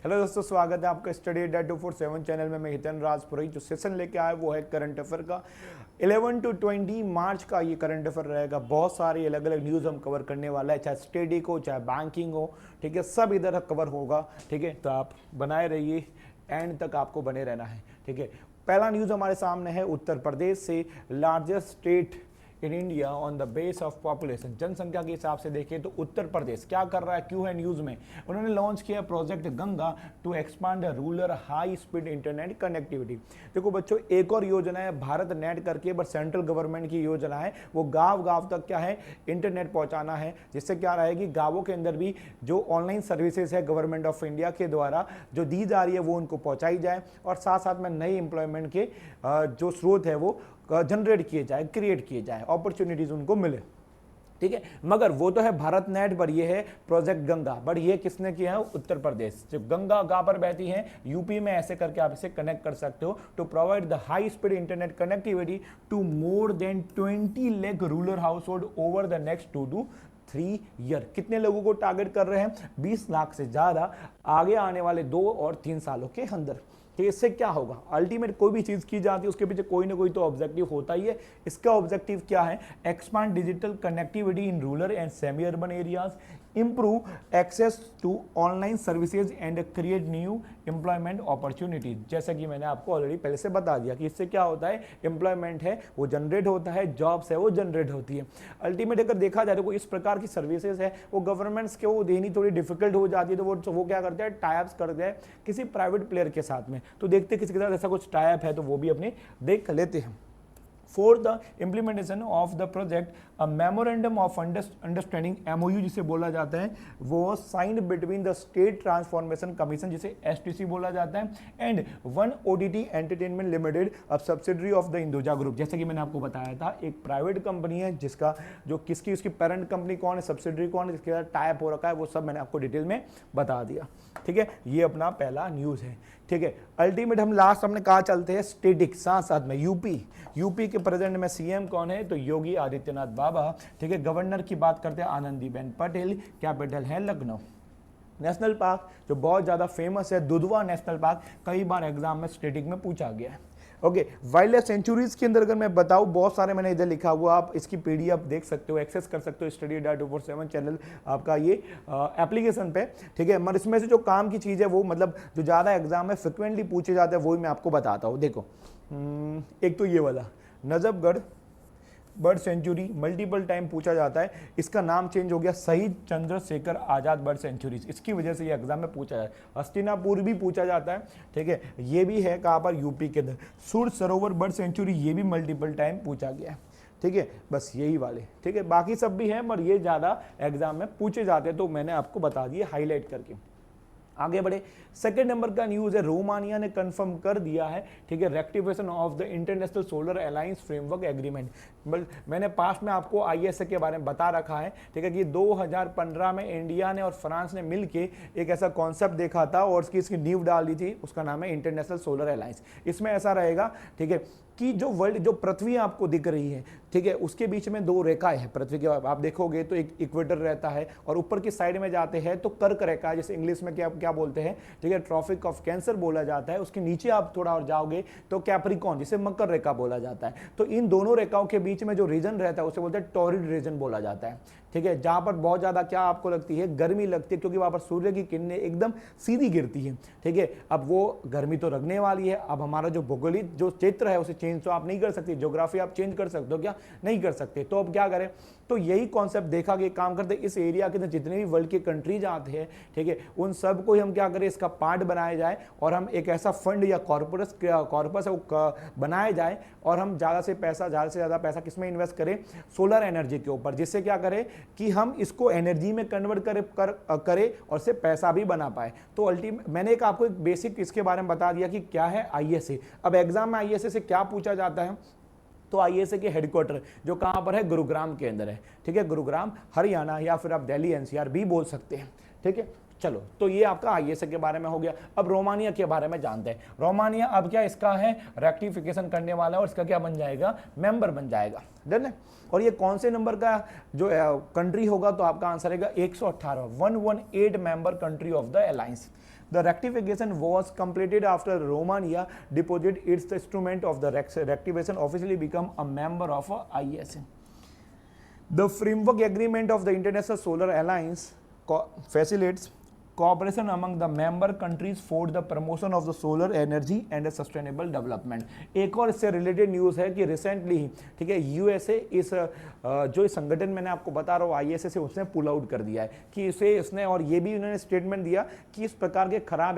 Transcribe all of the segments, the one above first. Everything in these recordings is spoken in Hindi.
हेलो दोस्तों, स्वागत है आपका स्टडी अड्डा 247 चैनल में। मैं हितेन राज पुरोहित जो सेशन लेके आया वो है करंट अफेयर का 11 to 20 मार्च का ये करंट अफेयर रहेगा। बहुत सारी अलग अलग न्यूज़ हम कवर करने वाला है, चाहे स्टडी हो चाहे बैंकिंग हो, ठीक है, सब इधर कवर होगा। ठीक है, तो आप बनाए रहिए, एंड तक आपको बने रहना है। ठीक है, पहला न्यूज़ हमारे सामने है उत्तर प्रदेश से, largest state in India on the base of population. जनसंख्या के हिसाब से देखें तो उत्तर प्रदेश क्या कर रहा है, क्यों है न्यूज़ में। उन्होंने लॉन्च किया project Ganga to expand rural high speed internet connectivity. देखो बच्चों, एक और योजना है भारत नेट करके, बट सेंट्रल गवर्नमेंट की योजना है। वो गांव गांव तक क्या है, इंटरनेट पहुंचाना है, जिससे क्या रहेगी गांवों के अंदर भी जो ऑनलाइन सर्विसेज है गवर्नमेंट ऑफ इंडिया के द्वारा जो दी जा रही है वो उनको पहुंचाई जाए, और साथ साथ में नई एम्प्लॉयमेंट के जो स्रोत है वो जनरेट किए जाए, क्रिएट किए जाए, अपॉर्चुनिटीज उनको मिले। ठीक है, मगर वो तो है भारत नेट, पर ये है प्रोजेक्ट गंगा। बट ये किसने किया है, उत्तर प्रदेश। जो गंगा कहां पर बहती है, यूपी में। ऐसे करके आप इसे कनेक्ट कर सकते हो। To provide the high speed internet connectivity to more than 20 lakh rural household over the next 2 to 3 year. कितने लोगों को टारगेट कर रहे हैं, 20 लाख से ज्यादा आगे आने वाले 2 और 3 सालों के अंदर। तो इससे क्या होगा, अल्टीमेट कोई भी चीज की जाती है उसके पीछे कोई ना कोई तो ऑब्जेक्टिव होता ही है। इसका ऑब्जेक्टिव क्या है, expand digital connectivity in rural and semi urban areas, improve access to online services and create new employment opportunities. जैसा कि मैंने आपको ऑलरेडी पहले से बता दिया कि इससे क्या होता है, एम्प्लॉयमेंट है वो जनरेट होता है, जॉब्स है वो जनरेट होती है। अल्टीमेट अगर देखा जाए तो इस प्रकार की सर्विसेज है वो गवर्नमेंट्स के वो देनी थोड़ी डिफिकल्ट हो जाती है, तो वो क्या करते हैं, टाइप्स करते हैं किसी प्राइवेट प्लेयर के साथ में। तो देखते किसी के साथ ऐसा कुछ टाइप है तो वो भी अपने देख लेते हैं। For the implementation of the project, a memorandum of understanding MOU जिसे बोला जाता है वो signed between the State Transformation Commission जिसे STC बोला जाता है and One OTT Entertainment Limited, a subsidiary of the Hinduja Group। जैसे कि मैंने आपको बताया था एक प्राइवेट कंपनी है जिसका जो किसकी उसकी पेरेंट कंपनी कौन है, सब्सिडरी कौन है, जिसके साथ टाइप हो रखा है, वो सब मैंने आपको डिटेल में बता दिया। ठीक है, ये अपना पहला न्यूज़ है। ठीक है, अल्टीमेट हम लास्ट हमने कहा चलते हैं स्टेटिक, साथ साथ में यूपी के प्रेजेंट में सीएम कौन है, तो योगी आदित्यनाथ बाबा। ठीक है, गवर्नर की बात करते हैं आनंदीबेन पटेल, कैपिटल है लखनऊ। नेशनल पार्क जो बहुत ज़्यादा फेमस है, दुधवा नेशनल पार्क, कई बार एग्जाम में स्टेटिक में पूछा गया है। ओके, वाइल्ड लाइफ सेंचुरीज के अंदर अगर मैं बताऊं, बहुत सारे मैंने इधर लिखा हुआ, आप इसकी पीडीएफ देख सकते हो, एक्सेस कर सकते हो स्टडी अड्डा 247 चैनल आपका ये एप्लीकेशन पे। ठीक है, मगर इसमें से जो काम की चीज़ है वो मतलब जो ज़्यादा एग्जाम में फ्रिक्वेंटली पूछे जाते हैं वही मैं आपको बताता हूँ। देखो, एक तो ये वाला Najafgarh bird sanctuary multiple time पूछा जाता है, इसका नाम चेंज हो गया शहीद चंद्रशेखर आजाद बर्ड सेंचुरीज, इसकी वजह से ये एग्जाम में पूछा जाता है। हस्तिनापुर भी पूछा जाता है। ठीक है, ये भी है कहाँ पर, यूपी के अंदर। सूर्य सरोवर बर्ड सेंचुरी ये भी मल्टीपल टाइम पूछा गया है। ठीक है, बस यही वाले। ठीक है, बाकी सब भी हैं मगर ये ज़्यादा एग्जाम में पूछे जाते हैं, तो मैंने आपको बता दिए हाईलाइट करके। आगे बढ़े, सेकंड नंबर का न्यूज़ है, रोमानिया ने कंफर्म कर दिया है, ठीक है, rectification of the international solar alliance framework agreement. मैंने पास्ट में आपको आईएसए के बारे में बता रखा है। ठीक है, कि 2015 में इंडिया ने और फ्रांस ने मिलके एक ऐसा कॉन्सेप्ट देखा था और इसकी नींव डाल दी थी, उसका नाम है इंटरनेशनल सोलर अलायंस। इसमें ऐसा रहेगा, ठीक है, कि जो वर्ल्ड जो पृथ्वी आपको दिख रही है, ठीक है, उसके बीच में 2 रेखाएं हैं पृथ्वी के, आप देखोगे तो एक इक्वेटर रहता है और ऊपर की साइड में जाते हैं तो कर्क रेखा, जैसे इंग्लिश में क्या बोलते हैं, ठीक है, ट्रॉपिक ऑफ कैंसर बोला जाता है। उसके नीचे आप थोड़ा और जाओगे तो कैप्रिकॉर्न जिसे मकर रेखा बोला जाता है। तो इन दोनों रेखाओं के बीच में जो रीजन रहता है उसे बोलते हैं टॉरिड रीजन बोला जाता है। ठीक है, जहां पर बहुत ज्यादा क्या आपको लगती है, गर्मी लगती है, क्योंकि वहां पर सूर्य की किरणें एकदम सीधी गिरती है। ठीक है, अब वो गर्मी तो लगने वाली है। अब हमारा जो भौगोलिक जो क्षेत्र है उसे चेंज तो आप नहीं कर सकते, ज्योग्राफी आप चेंज कर सकते हो क्या, नहीं कर सकते। तो अब क्या करें, तो यही कॉन्सेप्ट देखा कि काम करते इस एरिया के अंदर जितने भी वर्ल्ड के कंट्रीज आते हैं, ठीक है, उन सबको ही हम क्या करें, इसका पार्ट बनाया जाए और हम एक ऐसा फंड या कॉर्पस है वो बनाया जाए और हम ज़्यादा से ज़्यादा पैसा किसमें इन्वेस्ट करें, सोलर एनर्जी के ऊपर, जिससे क्या करें कि हम इसको एनर्जी में कन्वर्ट करें और से पैसा भी बना पाए। तो अल्टीमेट मैंने आपको एक बेसिक इसके बारे में बता दिया कि क्या है आईएसए। अब एग्जाम में आईएसए से क्या पूछा जाता है, तो आईएसए के हेडक्वार्टर जो कहां पर है, गुरुग्राम के अंदर है। ठीक है, गुरुग्राम हरियाणा, या फिर आप दिल्ली एनसीआर भी बोल सकते हैं। ठीक है, चलो, तो ये आपका आईएसए के बारे में हो गया। अब रोमानिया के बारे में जानते हैं। रोमानिया अब क्या इसका है, रेक्टिफिकेशन करने वाला है और इसका क्या बन जाएगा, मेंबर बन जाएगा। डन है। और ये कौन से नंबर का जो कंट्री होगा, तो आपका आंसर रहेगा 118, 118 member country of the alliance. The rectification was completed after Romania deposited its instrument of the rectification officially become a member of ISA. The framework agreement of the International Solar Alliance facilitates cooperation among the member countries for the promotion of the solar energy and a sustainable development। एक और इससे रिलेटेड न्यूज़ है कि रिसेंटली, ठीक है, यूएसए इस जो इस संगठन मैंने आपको बता रहा हूँ आईएसए से, उसने पुल आउट कर दिया है कि इसे उसने, और ये भी उन्होंने स्टेटमेंट दिया कि इस प्रकार के खराब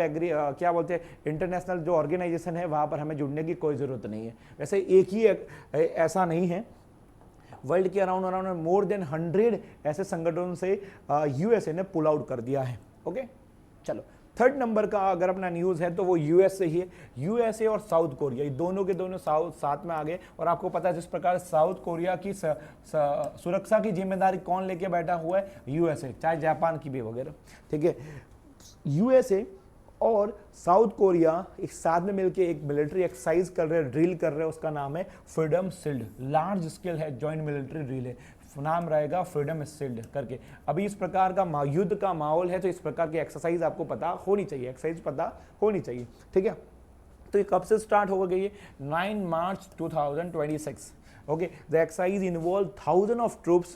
क्या बोलते हैं इंटरनेशनल जो ऑर्गेनाइजेशन है वहाँ पर हमें जुड़ने की कोई ज़रूरत नहीं है। वैसे एक ही ऐसा नहीं है, वर्ल्ड के अराउंड मोर देन 100 ऐसे संगठनों से यूएसए ने पुल आउट कर दिया है। ओके, चलो थर्ड नंबर का अगर अपना न्यूज़ है तो वो यूएस से ही है। यूएसए और साउथ कोरिया, ये दोनों के दोनों साथ में आ गए। और आपको पता है जिस प्रकार साउथ कोरिया की सुरक्षा की जिम्मेदारी कौन लेके बैठा हुआ है, यूएसए, चाहे जापान की भी वगैरह, ठीक है। यूएसए और साउथ कोरिया एक साथ में मिलकर एक मिलिट्री एक्सरसाइज कर रहे हैं, ड्रिल कर रहे हैं, उसका नाम है फ्रीडम शील्ड। लार्ज स्केल है, जॉइंट मिलिट्री ड्रिल है, नाम रहेगा फ्रीडम शील्ड करके। अभी इस प्रकार का युद्ध का माहौल है, तो इस प्रकार की एक्सरसाइज आपको पता होनी चाहिए, एक्सरसाइज पता होनी चाहिए, ठीक है। तो ये कब से स्टार्ट हो गई है, 9 मार्च 2026। Okay, the exercise involved thousands of troops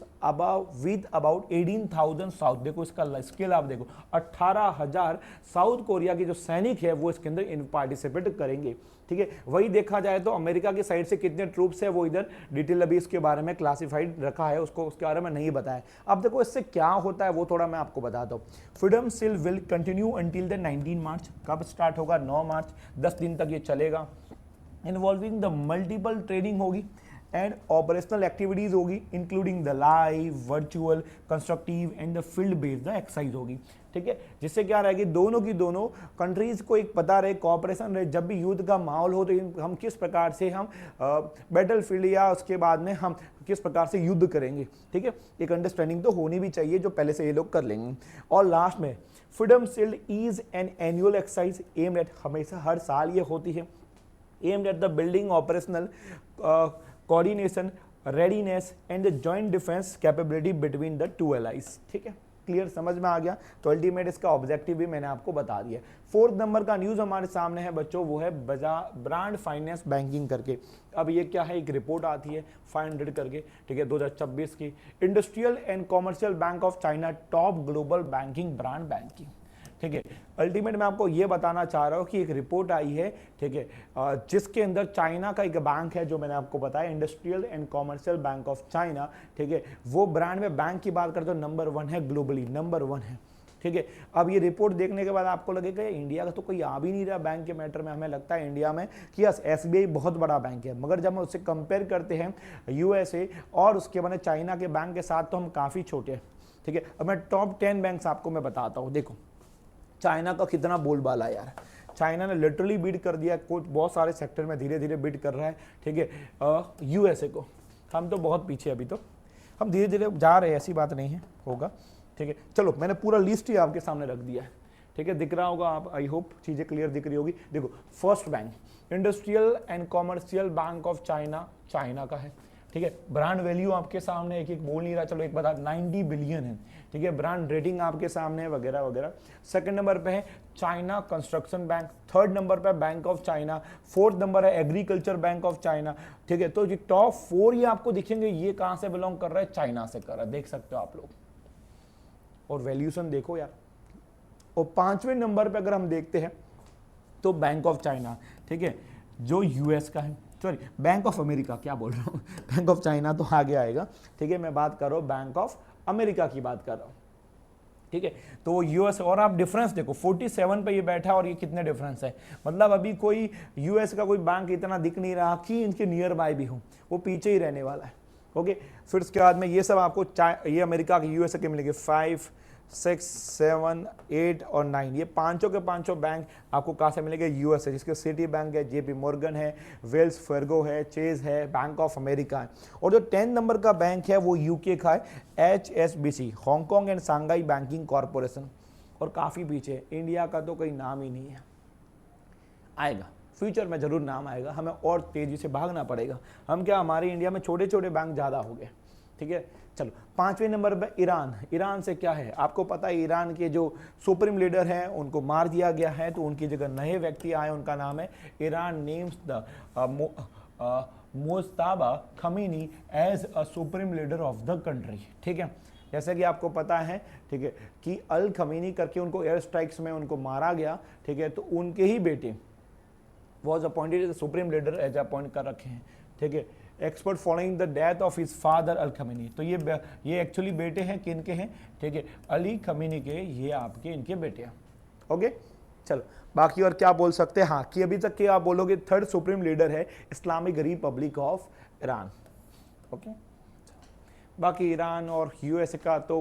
with about 18,000 south, देखो इसका स्केल आप देखो, 18,000 साउथ कोरिया के जो सैनिक है वो इसके अंदर पार्टिसिपेट करेंगे, ठीक है। वही देखा जाए तो अमेरिका की साइड से कितने ट्रूप्स है वो इधर डिटेल अभी इसके बारे में क्लासिफाइड रखा है, उसको उसके बारे में नहीं बताया। अब देखो इससे क्या होता है वो थोड़ा मैं आपको बताता हूँ। Freedom shield will continue until the 19 मार्च, कब स्टार्ट होगा, 9 मार्च, 10 दिन तक ये चलेगा। इन्वॉल्विंग द मल्टीपल ट्रेनिंग होगी एंड ऑपरेशनल एक्टिविटीज होगी, including the live, virtual, constructive and the field based exercise होगी, ठीक है। जिससे क्या रहेगी, दोनों की दोनों कंट्रीज को एक पता रहे, कोऑपरेशन रहे, जब भी युद्ध का माहौल हो तो हम किस प्रकार से हम बैटल फील्ड या उसके बाद में हम किस प्रकार से युद्ध करेंगे, ठीक है। एक अंडरस्टैंडिंग तो होनी भी चाहिए जो पहले से ये लोग कर लेंगे। और लास्ट में freedom shield is an annual exercise aimed at, हमेशा हर साल ये होती है, aimed at the building operational coordination, readiness and the joint defence capability between the two allies, ठीक है। क्लियर, समझ में आ गया। तो अल्टीमेट इसका ऑब्जेक्टिव भी मैंने आपको बता दिया। फोर्थ नंबर का न्यूज़ हमारे सामने है बच्चों, वो है ब्रांड फाइनेंस बैंकिंग करके। अब ये क्या है, एक रिपोर्ट आती है 500 करके, ठीक है, 2026 की। Industrial and commercial bank of China top global banking brand banking, ठीक है। अल्टीमेट मैं आपको ये बताना चाह रहा हूँ कि एक रिपोर्ट आई है, ठीक है, जिसके अंदर चाइना का एक बैंक है जो मैंने आपको बताया, industrial and commercial bank of China, ठीक है। वो ब्रांड में बैंक की बात करते हो नंबर 1 है, ग्लोबली नंबर 1 है, ठीक है। अब ये रिपोर्ट देखने के बाद आपको लगेगा इंडिया का तो कोई आ भी नहीं रहा बैंक के मैटर में। हमें लगता है इंडिया में कि यस एसबीआई बहुत बड़ा बैंक है, मगर जब हम उससे कंपेयर करते हैं यूएसए और उसके बाद चाइना के बैंक के साथ तो हम काफ़ी छोटे हैं, ठीक है। अब मैं टॉप 10 बैंक्स आपको मैं बताता हूँ। देखो चाइना का कितना बोलबाला है यार, चाइना ने लिटरली बीट कर दिया, कुछ बहुत सारे सेक्टर में धीरे धीरे बीट कर रहा है, ठीक है, यूएसए को। हम तो बहुत पीछे, अभी तो हम धीरे धीरे जा रहे हैं, ऐसी बात नहीं है, होगा, ठीक है। चलो मैंने पूरा लिस्ट ही आपके सामने रख दिया है, ठीक है, दिख रहा होगा आप, आई होप चीज़ें क्लियर दिख रही होगी। देखो first bank industrial and commercial bank of China, China का है, ठीक है। ब्रांड वैल्यू आपके सामने, एक एक बोल नहीं रहा, चलो एक बता, 90 बिलियन है, ठीक है। ब्रांड रेटिंग आपके सामने है, वगैरह वगैरह। सेकंड नंबर पे है China construction bank, third number पे bank of China, fourth number है एग्रीकल्चर बैंक ऑफ चाइना, ठीक है। तो ये टॉप 4 ये आपको दिखेंगे, ये कहाँ से बिलोंग कर रहा है, चाइना से कर रहा है, देख सकते हो आप लोग। और वैल्यूशन देखो यार। और 5वें नंबर पे अगर हम देखते हैं तो बैंक ऑफ चाइना, ठीक है, जो यूएस का है, सॉरी बैंक ऑफ अमेरिका, क्या बोल रहा हूँ, बैंक ऑफ चाइना तो आगे आएगा, ठीक है। मैं बात कर रहा हूँ बैंक ऑफ अमेरिका की बात कर रहा हूँ, ठीक है। तो वो यूएस, और आप डिफरेंस देखो 47 पे ये बैठा और ये कितने डिफरेंस है, मतलब अभी कोई यूएस का कोई बैंक इतना दिख नहीं रहा कि इनके नियर बाय भी हो, वो पीछे ही रहने वाला है, ओके। फिर उसके बाद में ये सब आपको ये अमेरिका के यूएसए के मिलेंगे 5, 6, 7, 8 और 9, ये पांचों के पांचों बैंक आपको कहाँ से मिलेंगे, यूएस है, जिसके सिटी बैंक है, जेपी मॉर्गन है, वेल्स फार्गो है, चेज है, बैंक ऑफ अमेरिका है। और जो 10 नंबर का बैंक है वो यूके का है, HSBC, Hong Kong and Shanghai banking corporation, और काफ़ी पीछे है। इंडिया का तो कोई नाम ही नहीं है। आएगा फ्यूचर में, ज़रूर नाम आएगा, हमें और तेज़ी से भागना पड़ेगा। हम क्या, हमारे इंडिया में छोटे छोटे बैंक ज़्यादा हो गए, ठीक है। चलो 5वें नंबर पे ईरान। ईरान से क्या है, आपको पता है ईरान के जो सुप्रीम लीडर हैं उनको मार दिया गया है, तो उनकी जगह नए व्यक्ति आए, उनका नाम है Iran names the Mujtaba Khamenei as a supreme leader of the country, ठीक है। जैसे कि आपको पता है, ठीक है, कि अल खमीनी करके उनको एयर स्ट्राइक्स में उनको मारा गया, ठीक है। तो उनके ही बेटे was appointed as supreme leader as appoint कर रखे हैं, ठीक है। Expert following the death of his father Ali Khamenei. तो ये एक्चुअली बेटे हैं किन के हैं, ठीक है, अली खमीनी के, ये आपके इनके बेटे हैं। ओके चलो बाकी और क्या बोल सकते हैं, हाँ कि अभी तक के आप बोलोगे थर्ड सुप्रीम लीडर है Islamic Republic of Iran. Okay बाकी ईरान और यूएसए का तो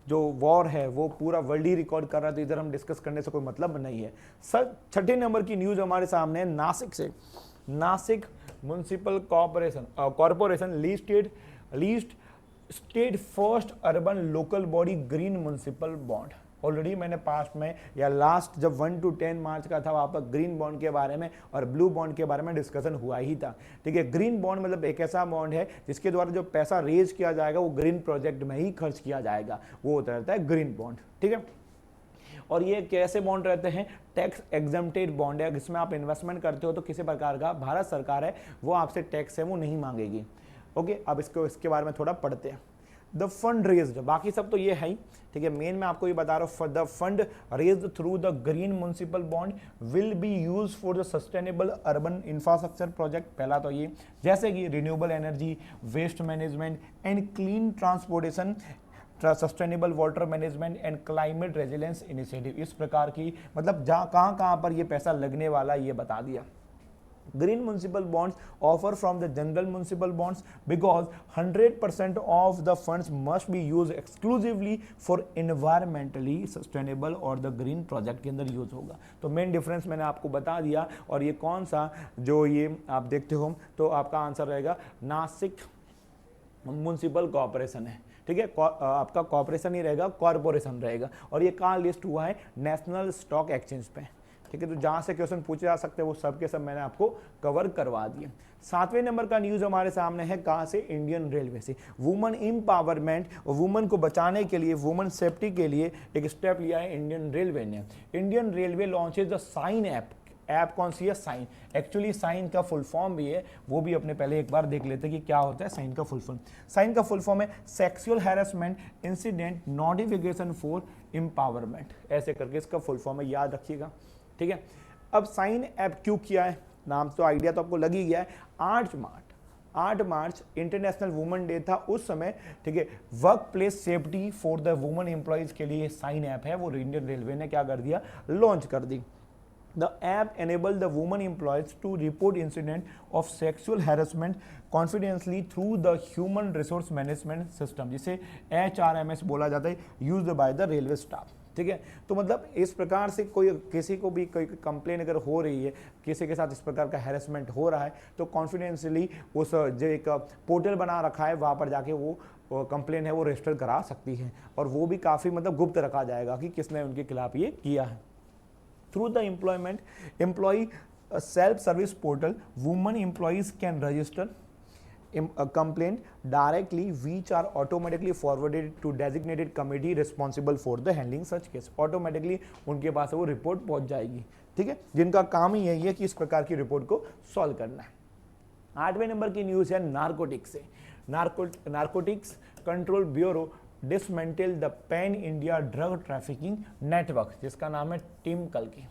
जो वॉर है वो पूरा वर्ल्ड ही रिकॉर्ड कर रहा है, तो इधर हम डिस्कस करने से कोई मतलब नहीं है। सर 6ठे नंबर की न्यूज हमारे सामने है नासिक से। Nashik municipal corporation least state first urban local body green municipal bond. Already मैंने पास्ट में या लास्ट जब 1 to 10 मार्च का था वहाँ पर ग्रीन बॉन्ड के बारे में और ब्लू बॉन्ड के बारे में डिस्कशन हुआ ही था, ठीक है। ग्रीन बॉन्ड मतलब एक ऐसा बॉन्ड है जिसके द्वारा जो पैसा रेज किया जाएगा वो ग्रीन प्रोजेक्ट में ही खर्च किया जाएगा, वो होता रहता है ग्रीन बॉन्ड, ठीक है। और ये कैसे बॉन्ड रहते हैं, टैक्स एग्जम्प्टेड बॉन्ड है, जिसमें आप इन्वेस्टमेंट करते हो तो किसी प्रकार का भारत सरकार है वो आपसे टैक्स है वो नहीं मांगेगी। ओके अब इसके बारे में थोड़ा पढ़ते हैं। द फंड रेज्ड, बाकी सब तो ये है ही, ठीक है। मेन मैं आपको ये बता रहा हूँ, the fund raised through the green municipal bond will be use for the sustainable urban infrastructure project. पहला तो ये, जैसे कि renewable energy, waste management and clean transportation, sustainable water management and climate resilience initiative. इस प्रकार की मतलब जहाँ कहाँ पर ये पैसा लगने वाला ये बता दिया। Green municipal bonds offer from the general municipal bonds because 100% of the funds must be used exclusively for environmentally sustainable और the green project के अंदर यूज होगा। तो मेन डिफरेंस मैंने आपको बता दिया। और ये कौन सा जो ये आप देखते हो, तो आपका आंसर रहेगा नासिक म्युनिसिपल कॉर्पोरेशन है, ठीक है। आपका कॉर्पोरेशन ही रहेगा, कॉर्पोरेशन रहेगा। और ये कहाँ लिस्ट हुआ है, नेशनल स्टॉक एक्सचेंज पे, ठीक है। तो जहां से क्वेश्चन पूछे जा सकते हैं वो सब के सब मैंने आपको कवर करवा दिए। 7वें नंबर का न्यूज हमारे सामने है, कहां से, इंडियन रेलवे से। वुमेन एम्पावरमेंट और वुमेन को बचाने के लिए, वुमेन सेफ्टी के लिए एक स्टेप लिया है इंडियन रेलवे ने। Indian railway launches the sign app. App कौन सी है, साइन। एक्चुअली साइन का फुल फॉर्म भी है, वो भी अपने पहले एक बार देख लेते हैं कि क्या होता है साइन का फुल फॉर्म। साइन का फुल फॉर्म है sexual harassment incident notification for empowerment, ऐसे करके इसका फुल फॉर्म है, याद रखिएगा, ठीक है। अब साइन ऐप क्यों किया है, नाम तो आइडिया तो आपको लग ही गया है। 8 मार्च इंटरनेशनल वुमेन डे था उस समय, ठीक है। Work place safety for the women employees के लिए साइन ऐप है वो इंडियन रेलवे ने क्या कर दिया, लॉन्च कर दी। The app enabled the women employees to report incident of sexual harassment confidentially through the human resource management system, जिसे HRMS बोला जाता है, used by the railway staff, ठीक है। तो मतलब इस प्रकार से कोई किसी को भी कोई कंप्लेन अगर हो रही है, किसी के साथ इस प्रकार का हैरेसमेंट हो रहा है, तो कॉन्फिडेंशियली उस जो एक पोर्टल बना रखा है वहाँ पर जाके वो कंप्लेन है वो रजिस्टर करा सकती है, और वो भी काफ़ी मतलब गुप्त रखा जाएगा कि किसने उनके खिलाफ ये किया है। Through the employee self-service portal, women employees can register a complaint directly, which are automatically forwarded to designated committee responsible for the handling such case. Automatically उनके पास वो रिपोर्ट पहुंच जाएगी, ठीक है, जिनका काम ही यही है कि इस प्रकार की रिपोर्ट को सॉल्व करना है। 8वें नंबर की न्यूज़ है नारकोटिक्स से। Narcotics control bureau dismantle the pan India drug trafficking network, जिसका नाम है टीम कल्कि।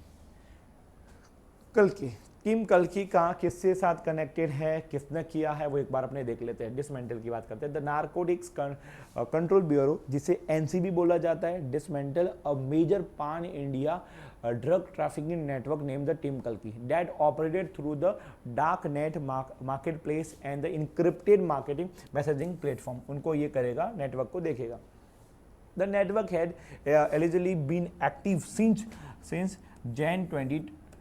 टीम कल्कि का किससे साथ कनेक्टेड है, किसने किया है, वो एक बार अपने देख लेते हैं। डिसमेंटल की बात करते हैं। द नारकोटिक्स कंट्रोल ब्यूरो, जिसे एनसीबी बोला जाता है, dismantle a major pan India drug trafficking network name the team कल्कि that operated through the dark net market place and the encrypted marketing messaging platform. उनको ये करेगा, नेटवर्क को देखेगा। The network had allegedly been active since Jan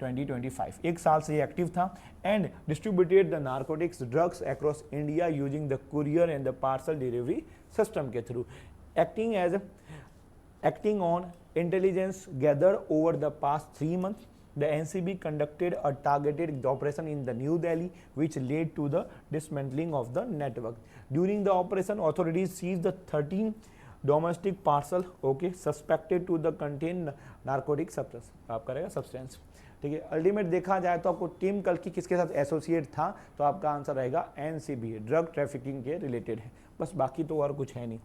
2025, एक साल से ये एक्टिव था, and distributed the narcotics drugs across India using the courier and the parcel delivery system के थ्रू, acting as Acting on intelligence gathered over the past 3 months, the NCB conducted a targeted operation in the New Delhi, which led to the dismantling of the network. During the operation, authorities seized the 13 domestic parcel, okay, suspected to the contain narcotic substance. आपका रहेगा substance. ठीक है, अल्टीमेट देखा जाए तो आपको टीम कल्कि किसके साथ एसोसिएट था, तो आपका आंसर रहेगा एनसीबी, ड्रग ट्रैफिकिंग के रिलेटेड है, बस बाकी तो और कुछ है नहीं।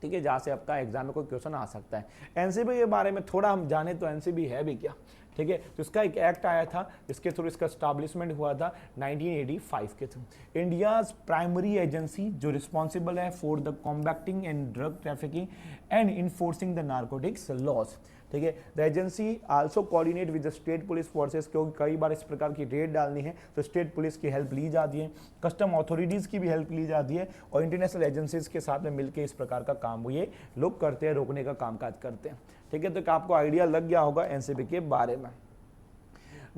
ठीक है, जहाँ से आपका एग्जाम में कोई क्वेश्चन आ सकता है। एनसीबी के बारे में थोड़ा हम जाने तो एनसीबी है भी क्या, ठीक है, तो इसका एक एक्ट आया था, इसके थ्रू इसका स्टैब्लिशमेंट हुआ था 1985 के थ्रू। इंडियाज प्राइमरी एजेंसी जो रिस्पॉन्सिबल है for the combating and drug trafficking and enforcing the narcotics laws. ठीक है, the agency also coordinate with the state police forces, क्योंकि कई बार इस प्रकार की रेड डालनी है तो स्टेट पुलिस की हेल्प ली जाती है, कस्टम अथॉरिटीज़ की भी हेल्प ली जाती है, और इंटरनेशनल एजेंसीज के साथ में मिलकर इस प्रकार का काम ये लोग करते हैं, रोकने का कामकाज करते हैं। ठीक है, तो आपको आइडिया लग गया होगा एनसीबी के बारे में।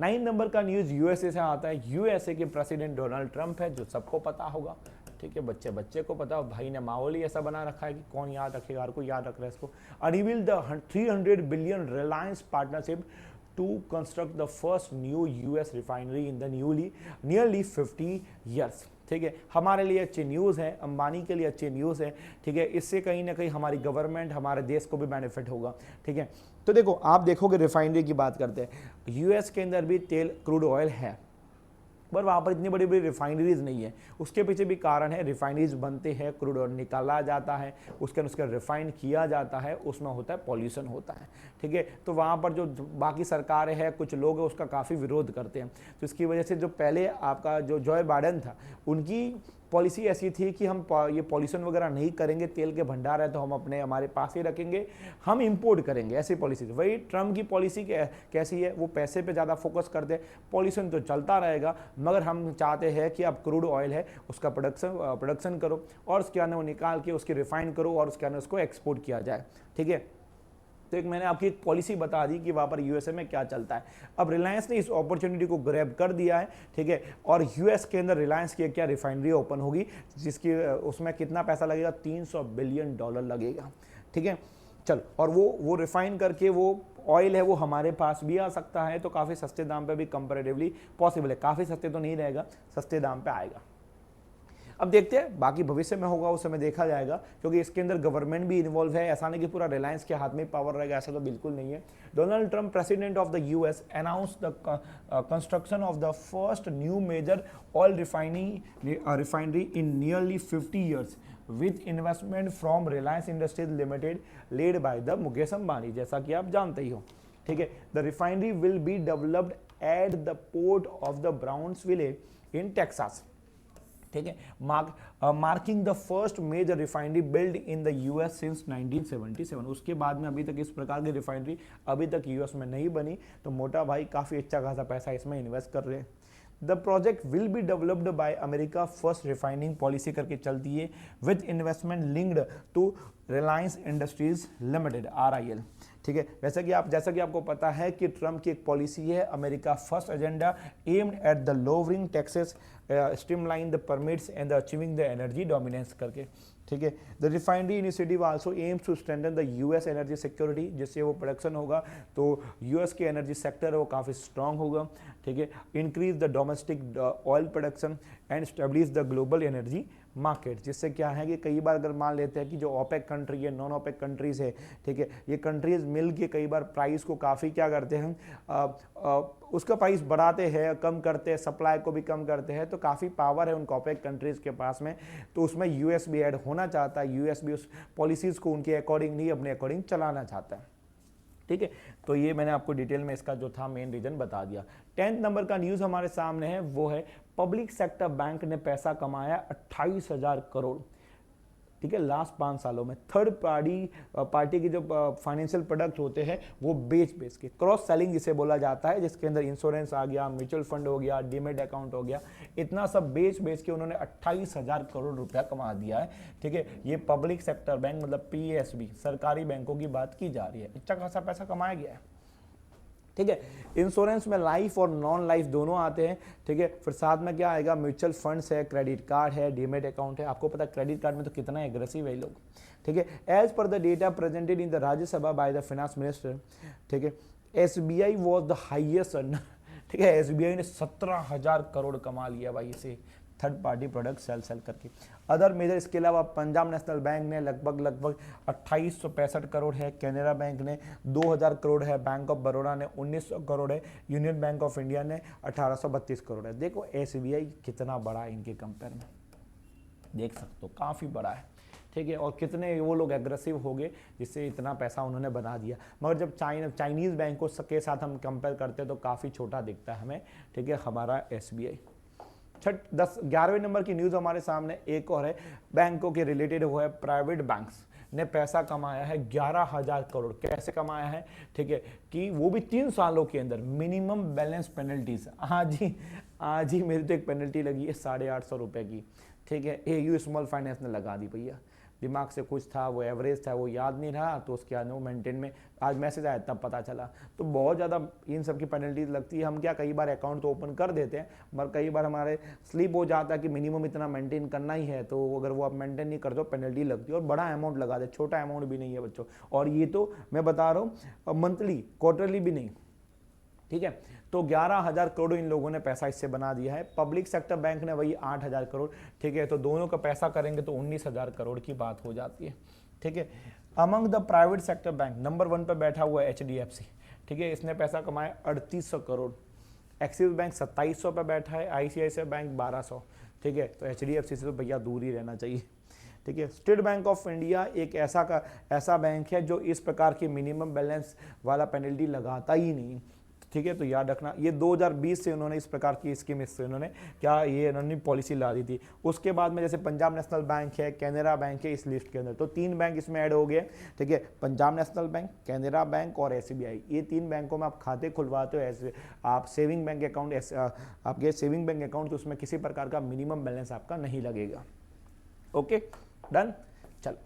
9 नंबर का न्यूज़ यूएसए से आता है। यूएसए के प्रेसिडेंट डोनाल्ड ट्रंप है, जो सबको पता होगा। ठीक है, बच्चे बच्चे को पता हो, भाई ने माहौल ही ऐसा बना रखा है कि कौन याद रखेगा, हर कोई याद रख रहा है इसको। Unveil the 300 billion Reliance partnership to construct the first new US refinery in the nearly 50 years. ठीक है, हमारे लिए अच्छी न्यूज़ है, अंबानी के लिए अच्छी न्यूज़ है। ठीक है, इससे कहीं ना कहीं हमारी गवर्नमेंट, हमारे देश को भी बेनिफिट होगा। ठीक है, तो देखो आप देखोगे रिफाइनरी की बात करते हैं, यूएस के अंदर भी तेल क्रूड ऑयल है, पर वहाँ पर इतनी बड़ी बड़ी रिफाइनरीज नहीं है। उसके पीछे भी कारण है, रिफाइनरीज बनते हैं, क्रूड ऑयल निकाला जाता है, उसके उसका रिफाइन किया जाता है, उसमें होता है पॉल्यूशन होता है। ठीक है, तो वहाँ पर जो बाकी सरकारें हैं, कुछ लोग हैं, उसका काफ़ी विरोध करते हैं। तो इसकी वजह से जो पहले आपका जो जॉय बाइडेन था, उनकी पॉलिसी ऐसी थी कि हम ये पॉल्यूशन वगैरह नहीं करेंगे, तेल के भंडार है तो हम हमारे पास ही रखेंगे, हम इंपोर्ट करेंगे, ऐसी पॉलिसी थी। वही ट्रम्प की पॉलिसी कैसी है, वो पैसे पे ज़्यादा फोकस करते हैं, पॉल्यूशन तो चलता रहेगा, मगर हम चाहते हैं कि अब क्रूड ऑयल है उसका प्रोडक्शन करो, और उसके अंदर वो निकाल के उसकी रिफाइन करो, और उसके अंदर उसको एक्सपोर्ट किया जाए। ठीक है, तो एक मैंने आपकी एक पॉलिसी बता दी कि वहाँ पर यूएसए में क्या चलता है। अब रिलायंस ने इस अपॉर्चुनिटी को ग्रैब कर दिया है। ठीक है, और यूएस के अंदर रिलायंस की क्या रिफाइनरी ओपन होगी, जिसकी उसमें कितना पैसा लगेगा, $300 बिलियन लगेगा। ठीक है, चल, और वो रिफाइन करके वो ऑयल है वो हमारे पास भी आ सकता है, तो काफ़ी सस्ते दाम पे भी कंपैरेटिवली पॉसिबल है। काफ़ी सस्ते तो नहीं रहेगा, सस्ते दाम पे आएगा। अब देखते हैं बाकी भविष्य में होगा, उस समय देखा जाएगा, क्योंकि इसके अंदर गवर्नमेंट भी इन्वॉल्व है। ऐसा नहीं कि पूरा रिलायंस के हाथ में पावर रहेगा, ऐसा तो बिल्कुल नहीं है। Donald Trump, president of the US, announce the construction of the first new major oil refinery in nearly 50 years with investment from Reliance Industries Limited led by the Mukesh Ambani, जैसा कि आप जानते ही हो। ठीक है, the refinery will be developed at the port of the Brownsville in Texas. ठीक है, marking the first major refinery build in the US since 1977। उसके बाद में अभी तक इस प्रकार की रिफाइनरी अभी तक यूएस में नहीं बनी, तो मोटा भाई काफ़ी अच्छा खासा पैसा इसमें इन्वेस्ट कर रहे हैं। The project will be developed by America First refining policy करके चलती है, with investment linked to Reliance Industries Limited RIL। ठीक है, जैसा कि आपको पता है कि ट्रम्प की एक पॉलिसी है, America first agenda aimed at the lowering taxes, streamline the permits and the achieving the energy dominance करके। ठीक है, the refinery initiative also aims to strengthen the US energy security, जिससे वो प्रोडक्शन होगा तो यूएस के एनर्जी सेक्टर है वो काफ़ी स्ट्रांग होगा। ठीक है, increase the domestic oil production and establish the global energy market, जिससे क्या है कि कई बार अगर मान लेते हैं कि जो ओपेक कंट्री है, नॉन ओपेक कंट्रीज है, ठीक है, ये कंट्रीज मिल के कई बार प्राइस को काफ़ी क्या करते हैं, उसका प्राइस बढ़ाते हैं, कम करते हैं, सप्लाई को भी कम करते हैं, तो काफ़ी पावर है उन ओपेक कंट्रीज़ के पास में, तो उसमें यूएस भी ऐड होना चाहता है। यूएस भी उस पॉलिसीज़ को उनके अकॉर्डिंग नहीं अपने अकॉर्डिंग चलाना चाहता है। ठीक है, तो ये मैंने आपको डिटेल में इसका जो था मेन रीजन बता दिया। 10 नंबर का न्यूज़ हमारे सामने है, वो है पब्लिक सेक्टर बैंक ने पैसा कमाया 28,000 करोड़। ठीक है, लास्ट 5 सालों में। थर्ड पार्टी के जो फाइनेंशियल प्रोडक्ट होते हैं वो बेच के, क्रॉस सेलिंग जिसे बोला जाता है, जिसके अंदर इंश्योरेंस आ गया, म्यूचुअल फंड हो गया, डीमेट अकाउंट हो गया, इतना सब बेच के उन्होंने 28,000 करोड़ रुपया कमा दिया है। ठीक है, ये पब्लिक सेक्टर बैंक मतलब PSB सरकारी बैंकों की बात की जा रही है, अच्छा खासा पैसा कमाया गया है। ठीक है। इंश्योरेंस में लाइफ और नॉन लाइफ दोनों आते हैं, ठीक है। फिर साथ में क्या आएगा, म्यूचुअल फंड्स है, क्रेडिट कार्ड है, डीमेट अकाउंट है। आपको पता है क्रेडिट कार्ड में तो कितना एग्रेसिव है लोग, ठीक है। As per the data presented in the Rajya Sabha by the finance minister, ठीक है, SBI was the highest earner, ठीक है। SBI ने 17,000 करोड़ कमा लिया भाई इसे थर्ड पार्टी प्रोडक्ट सेल करके। अदर मेजर, इसके अलावा पंजाब नेशनल बैंक ने लगभग 2865 करोड़ है, कैनरा बैंक ने 2000 करोड़ है, बैंक ऑफ बड़ौदा ने 1900 करोड़ है, यूनियन बैंक ऑफ इंडिया ने 1832 करोड़ है। देखो SBI कितना बड़ा है इनके कंपेयर में, देख सकते हो काफ़ी बड़ा है, ठीक है। और कितने वो लोग एग्रेसिव हो गए जिससे इतना पैसा उन्होंने बना दिया। मगर जब चाइनीज़ बैंकों के साथ हम कंपेयर करते हैं तो काफ़ी छोटा दिखता है हमें, ठीक है, हमारा SBI। 11वें नंबर की न्यूज़ हमारे सामने एक और है, बैंकों के रिलेटेड हुआ है। प्राइवेट बैंक्स ने पैसा कमाया है 11,000 करोड़। कैसे कमाया है, ठीक है, कि वो भी 3 सालों के अंदर। मिनिमम बैलेंस पेनल्टीज, आज ही मेरी तो एक पेनल्टी लगी है 850 रुपये की, ठीक है। AU स्मॉल फाइनेंस ने लगा दी भैया, दिमाग से कुछ था, वो एवरेज था, वो याद नहीं रहा, तो उसके बाद वो मेंटेन में आज मैसेज आया तब पता चला। तो बहुत ज़्यादा इन सब की पेनल्टीज लगती है। हम क्या कई बार अकाउंट तो ओपन कर देते हैं, मगर कई बार हमारे स्लिप हो जाता है कि मिनिमम इतना मेंटेन करना ही है, तो अगर वो आप मेंटेन नहीं करते हो पेनल्टी लगती है, और बड़ा अमाउंट लगा दे, छोटा अमाउंट भी नहीं है बच्चों। और ये तो मैं बता रहा हूँ मंथली, क्वार्टरली भी नहीं, ठीक है। तो 11,000 करोड़ इन लोगों ने पैसा इससे बना दिया है। पब्लिक सेक्टर बैंक ने वही 8,000 करोड़, ठीक है। तो दोनों का पैसा करेंगे तो 19,000 करोड़ की बात हो जाती है, ठीक है। Among the private sector bank number 1 पर बैठा हुआ है HDFC, ठीक है। इसने पैसा कमाया 3800 करोड़। एक्सिस बैंक 2700 पर बैठा है, ICICI बैंक 1200, ठीक है। तो HDFC से तो भैया दूर ही रहना चाहिए, ठीक है। स्टेट बैंक ऑफ इंडिया एक ऐसा बैंक है जो इस प्रकार की मिनिमम बैलेंस वाला पेनल्टी लगाता ही नहीं, ठीक है। तो याद रखना, ये 2020 से उन्होंने इस प्रकार की स्कीम इससे उन्होंने पॉलिसी ला दी थी। उसके बाद में जैसे पंजाब नेशनल बैंक है, कैनरा बैंक है इस लिस्ट के अंदर, तो 3 बैंक इसमें ऐड हो गए, ठीक है। Punjab national bank, Canara bank और SBI, ये 3 बैंकों में आप खाते खुलवाते हो। ऐसे आप सेविंग बैंक अकाउंट, आपके सेविंग बैंक अकाउंट, तो उसमें किसी प्रकार का मिनिमम बैलेंस आपका नहीं लगेगा। Okay, done. चलो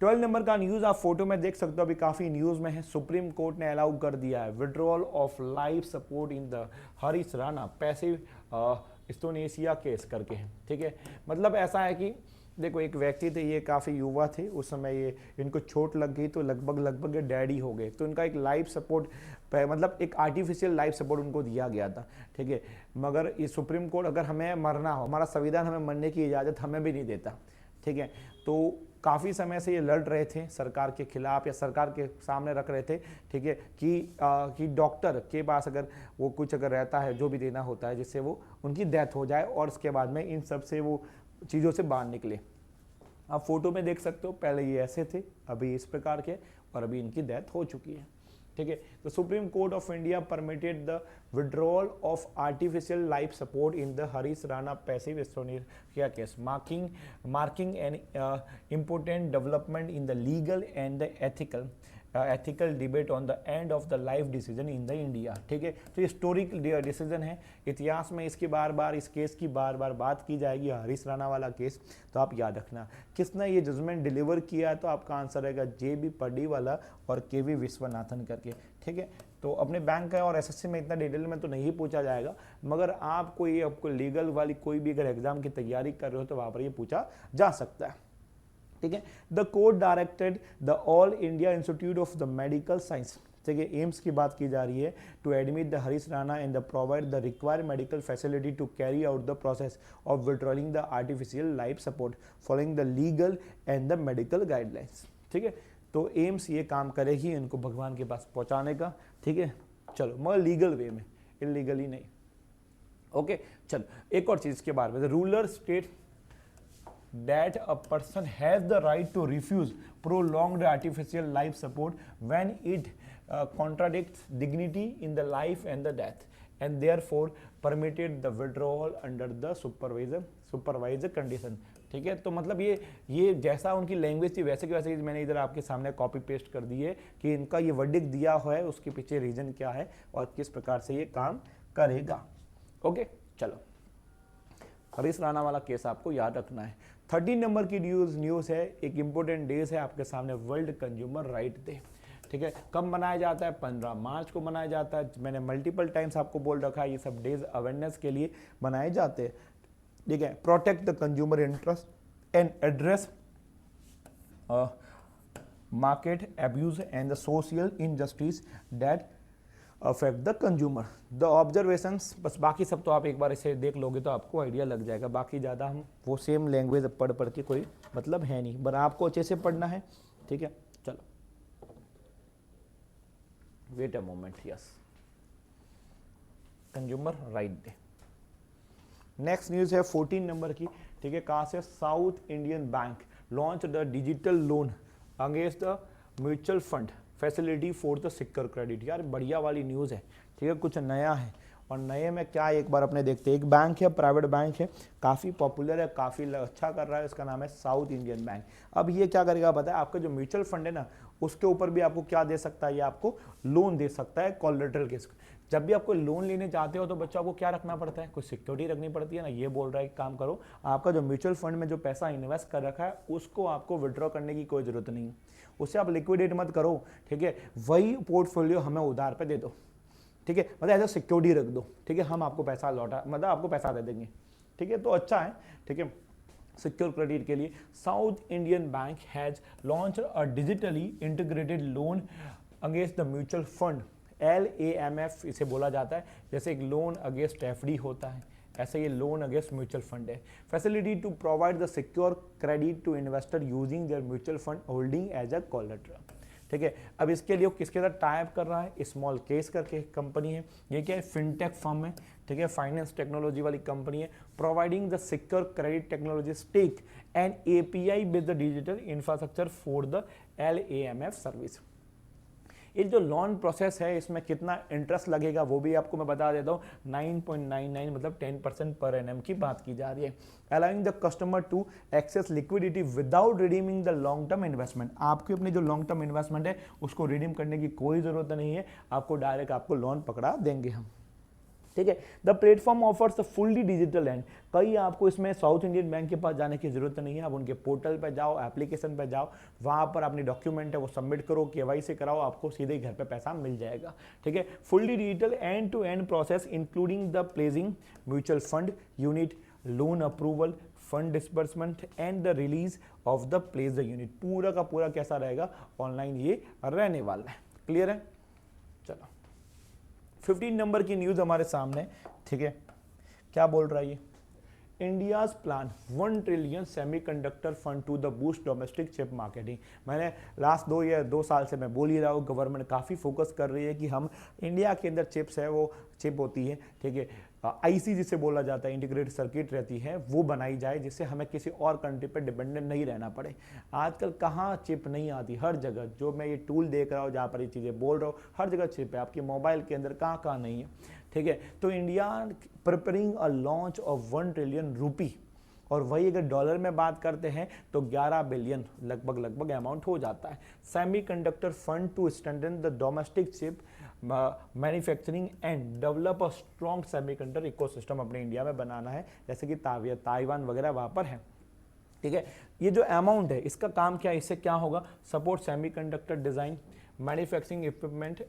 12 नंबर का न्यूज़ आप फोटो में देख सकते हो, अभी काफ़ी न्यूज़ में है। सुप्रीम कोर्ट ने अलाउ कर दिया है withdrawal of life support in the Harish Rana passive Indonesia case करके, ठीक है। मतलब ऐसा है कि देखो एक व्यक्ति थे, ये काफ़ी युवा थे उस समय, ये इनको चोट लग गई तो लगभग ये डैडी हो गए, तो इनका एक लाइफ सपोर्ट मतलब एक आर्टिफिशियल लाइफ सपोर्ट उनको दिया गया था, ठीक है। मगर ये सुप्रीम कोर्ट, अगर हमें मरना हो, हमारा संविधान हमें मरने की इजाज़त हमें भी नहीं देता, ठीक है। तो काफ़ी समय से ये लड़ रहे थे सरकार के खिलाफ, या सरकार के सामने रख रहे थे, ठीक है, कि डॉक्टर के पास अगर वो कुछ अगर रहता है जो भी देना होता है जिससे वो उनकी डेथ हो जाए, और उसके बाद में इन सब से वो चीज़ों से बाहर निकले। आप फोटो में देख सकते हो, पहले ये ऐसे थे, अभी इस प्रकार के, और अभी इनकी डेथ हो चुकी है, ठीक है। तो supreme court of India permitted the withdrawal of artificial life support in the Harish Rana passive Indonesia case, marking an important development in the legal and the ethical debate on the end of the life decision in the India, ठीक है। तो हिस्टोरिक डिसीजन है, इतिहास में इसकी इस केस की बार बार बात की जाएगी, हरीश राणा वाला केस। तो आप याद रखना किसने ये जजमेंट डिलीवर किया है, तो आपका आंसर रहेगा JB पडीवाला और KV विश्वनाथन करके, ठीक है। तो अपने बैंक का और SSC में इतना डिटेल में तो नहीं पूछा जाएगा, मगर आपको लीगल वाली कोई भी अगर एग्जाम की तैयारी कर रहे हो तो वहाँ पर ये पूछा जा सकता है, ठीक है। The court directed the all India institute of the medical science, ठीक है, एम्स की बात की जा रही है, to admit the Harish Rana and the provide the required medical facility to carry out the process of withdrawing the artificial life support following the legal and the medical guidelines, ठीक है। तो एम्स ये काम करेगी इनको भगवान के पास पहुंचाने का, ठीक है। चलो मगर लीगल वे में, इलीगली नहीं, ओके। चलो एक और चीज के बारे में, ruler state that a person has the right to refuse prolonged artificial life support when it contradicts dignity in the life and the death, and therefore permitted the withdrawal under the supervisor condition, ठीक है। तो मतलब ये जैसा उनकी लैंग्वेज थी वैसे के वैसे मैंने इधर आपके सामने कॉपी पेस्ट कर दी है कि इनका ये वर्डिक्ट दिया हुआ है, उसके पीछे रीजन क्या है और किस प्रकार से ये काम करेगा, ओके। चलो हरीश राणा वाला केस आपको याद रखना है। 13 नंबर की न्यूज़ है, एक इंपॉर्टेंट डेज है आपके सामने, वर्ल्ड कंज्यूमर राइट डे, ठीक है। कब मनाया जाता है? 15 मार्च को मनाया जाता है। मैंने मल्टीपल टाइम्स आपको बोल रखा है, ये सब डेज अवेयरनेस के लिए बनाए जाते हैं, ठीक है। Protect the consumer interest and address market abuse and the social injustice that affect the consumer. The observations, बस बाकी सब तो आप एक बार इसे देख लोगे तो आपको आइडिया लग जाएगा। बाकी ज़्यादा हम वो सेम लैंग्वेज पढ़ पढ़ के कोई मतलब है नहीं, पर आपको अच्छे से पढ़ना है, ठीक है। चलो wait a moment, yes, consumer right day. Next news है 14 नंबर की, ठीक है। कहाँ से? South Indian bank launch the digital loan against the mutual fund facility for the secure credit. यार बढ़िया वाली न्यूज़ है, ठीक है, कुछ नया है। और नए में क्या है एक बार अपने देखते हैं। एक बैंक है, प्राइवेट बैंक है, काफ़ी पॉपुलर है, काफ़ी अच्छा कर रहा है, इसका नाम है साउथ इंडियन बैंक। अब ये क्या करेगा पता है? आपका जो म्यूचुअल फंड है ना, उसके ऊपर भी आपको क्या दे सकता है? ये आपको लोन दे सकता है कोलेटरल के। जब भी आपको लोन लेने जाते हो तो बच्चों आपको क्या रखना पड़ता है? कुछ सिक्योरिटी रखनी पड़ती है ना। ये बोल रहा है कि काम करो, आपका जो म्यूचुअल फंड में जो पैसा इन्वेस्ट कर रखा है उसको आपको विड्रॉ करने की कोई जरूरत नहीं है, उसे आप लिक्विडेट मत करो, ठीक है। वही पोर्टफोलियो हमें उधार पे दे दो, ठीक है, मतलब एज अ सिक्योरिटी रख दो, ठीक है, हम आपको पैसा लौटा, मतलब आपको पैसा दे देंगे, ठीक है। तो अच्छा है, ठीक है, सिक्योर क्रेडिट के लिए। South Indian bank has launch a digitally integrated loan against the mutual fund, LAMF इसे बोला जाता है। जैसे एक लोन अगेंस्ट FD होता है, ऐसे ये लोन अगेंस्ट म्यूचुअल फंड है। Facility to provide the secure credit to investor using their mutual fund holding as a collateral, ठीक है। अब इसके लिए किसके साथ टाइप कर रहा है? स्मॉल केस करके कंपनी है। ये क्या है? फिनटेक फर्म है, ठीक है, फाइनेंस टेक्नोलॉजी वाली कंपनी है। Providing the secure credit technology stack and API with the digital infrastructure for the LAMF service. ये जो लोन प्रोसेस है इसमें कितना इंटरेस्ट लगेगा वो भी आपको मैं बता देता हूँ। 9.99 मतलब 10% पर एनम की बात की जा रही है। Allowing the customer to access liquidity without redeeming the long term investment. आपकी अपनी जो लॉन्ग टर्म इन्वेस्टमेंट है उसको रिडीम करने की कोई जरूरत नहीं है, आपको डायरेक्ट आपको लोन पकड़ा देंगे हम, ठीक है। The platform offers fully digital and कहीं आपको इसमें साउथ इंडियन बैंक के पास जाने की जरूरत नहीं है। आप उनके पोर्टल पे जाओ, एप्लीकेशन पे जाओ, वहां पर अपनी डॉक्यूमेंट है वो सबमिट करो, KYC कराओ, आपको सीधे घर पे पैसा मिल जाएगा, ठीक है। Fully digital end to end process including the placing mutual fund unit, loan approval, fund disbursement and the release of the place the unit. पूरा का पूरा कैसा रहेगा? ऑनलाइन ये रहने वाला है। क्लियर है? चलो 15 नंबर की न्यूज हमारे सामने, ठीक है। क्या बोल रहा है ये? India's plan 1 trillion semiconductor fund to the boost domestic chip marketing. मैंने लास्ट 2 साल से मैं बोल ही रहा हूँ, गवर्नमेंट काफ़ी फोकस कर रही है कि हम इंडिया के अंदर चिप्स है, वो चिप होती है, ठीक है, IC जिसे बोला जाता है, इंटीग्रेटेड सर्किट रहती है, वो बनाई जाए जिससे हमें किसी और कंट्री पर डिपेंडेंट नहीं रहना पड़े। आजकल कहाँ चिप नहीं आती? हर जगह जो मैं ये टूल देख रहा हूँ, जहाँ पर ये चीज़ें बोल रहा हूँ, हर जगह चिप है। आपके मोबाइल के अंदर कहाँ कहाँ नहीं है, ठीक है। तो India preparing a launch of 1 trillion rupee, और वही अगर डॉलर में बात करते हैं तो 11 बिलियन लगभग अमाउंट हो जाता है। Semiconductor fund to strengthen the domestic chip manufacturing and develop a strong semiconductor ecosystem अपने इंडिया में बनाना है, जैसे कि ताइवान वगैरह वहाँ पर है, ठीक है। ये जो अमाउंट है इसका काम क्या है? इससे क्या होगा? Support semiconductor design, manufacturing equipment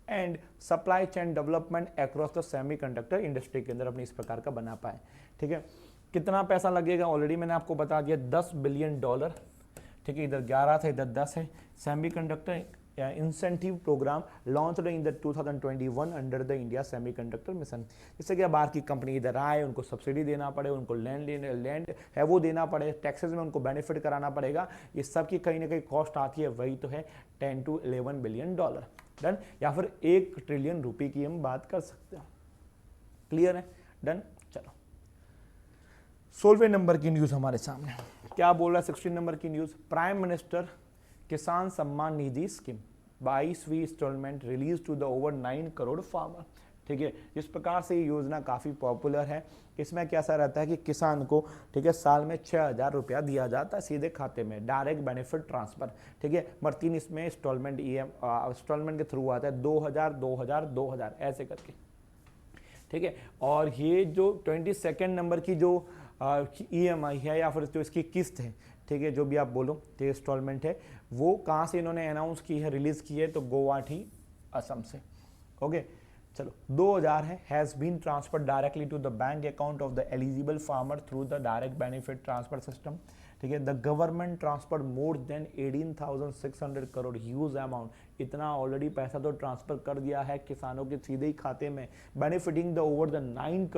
and supply chain development across the semiconductor industry के अंदर अपनी इस प्रकार का बना पाए, ठीक है। कितना पैसा लगेगा? ऑलरेडी मैंने आपको बता दिया, $10 बिलियन, ठीक है। इधर 11 था, इधर 10 है। Semiconductor incentive program launched in the 2021 under the India semiconductor mission. जिससे कि बाहर की कंपनी इधर आए, उनको सब्सिडी देना पड़े, उनको लैंड है वो देना पड़े, टैक्सेस में उनको बेनिफिट कराना पड़ेगा, ये सब की कहीं ना कहीं कॉस्ट आती है, वही तो है $10 to 11 बिलियन। डन, या फिर 1 ट्रिलियन रुपए की हम बात कर सकते हैं। क्लियर है? डन। चलो 16वें नंबर की न्यूज हमारे सामने क्या बोल रहा है? 16 नंबर की news, prime minister Kisan Samman Nidhi scheme 22वीं instalment release to the over 9 crore farmer, ठीक है। इस प्रकार से ये योजना काफ़ी पॉपुलर है। इसमें कैसा रहता है कि किसान को, ठीक है, साल में 6000 रुपया दिया जाता है सीधे खाते में, डायरेक्ट बेनिफिट ट्रांसफर, ठीक है। मगर 3 इसमें इंस्टॉलमेंट के थ्रू आता है, 2000 2000 2000 ऐसे करके, ठीक है। और ये जो 22nd नंबर की जो EMI है या फिर जो इसकी किस्त है, ठीक है, जो भी आप बोलो, तो इंस्टॉलमेंट है, वो कहाँ से इन्होंने अनाउंस की है, रिलीज की है, तो गुवाहाटी असम से। ओके चलो 2000 है, has been transfer directly to the bank account of the eligible farmer through the direct benefit transfer system. ठीक है, the government transfer more than 18,600 crore, huge amount, इतना ऑलरेडी पैसा तो ट्रांसफर कर दिया है किसानों के सीधे ही खाते में, benefiting the over the 9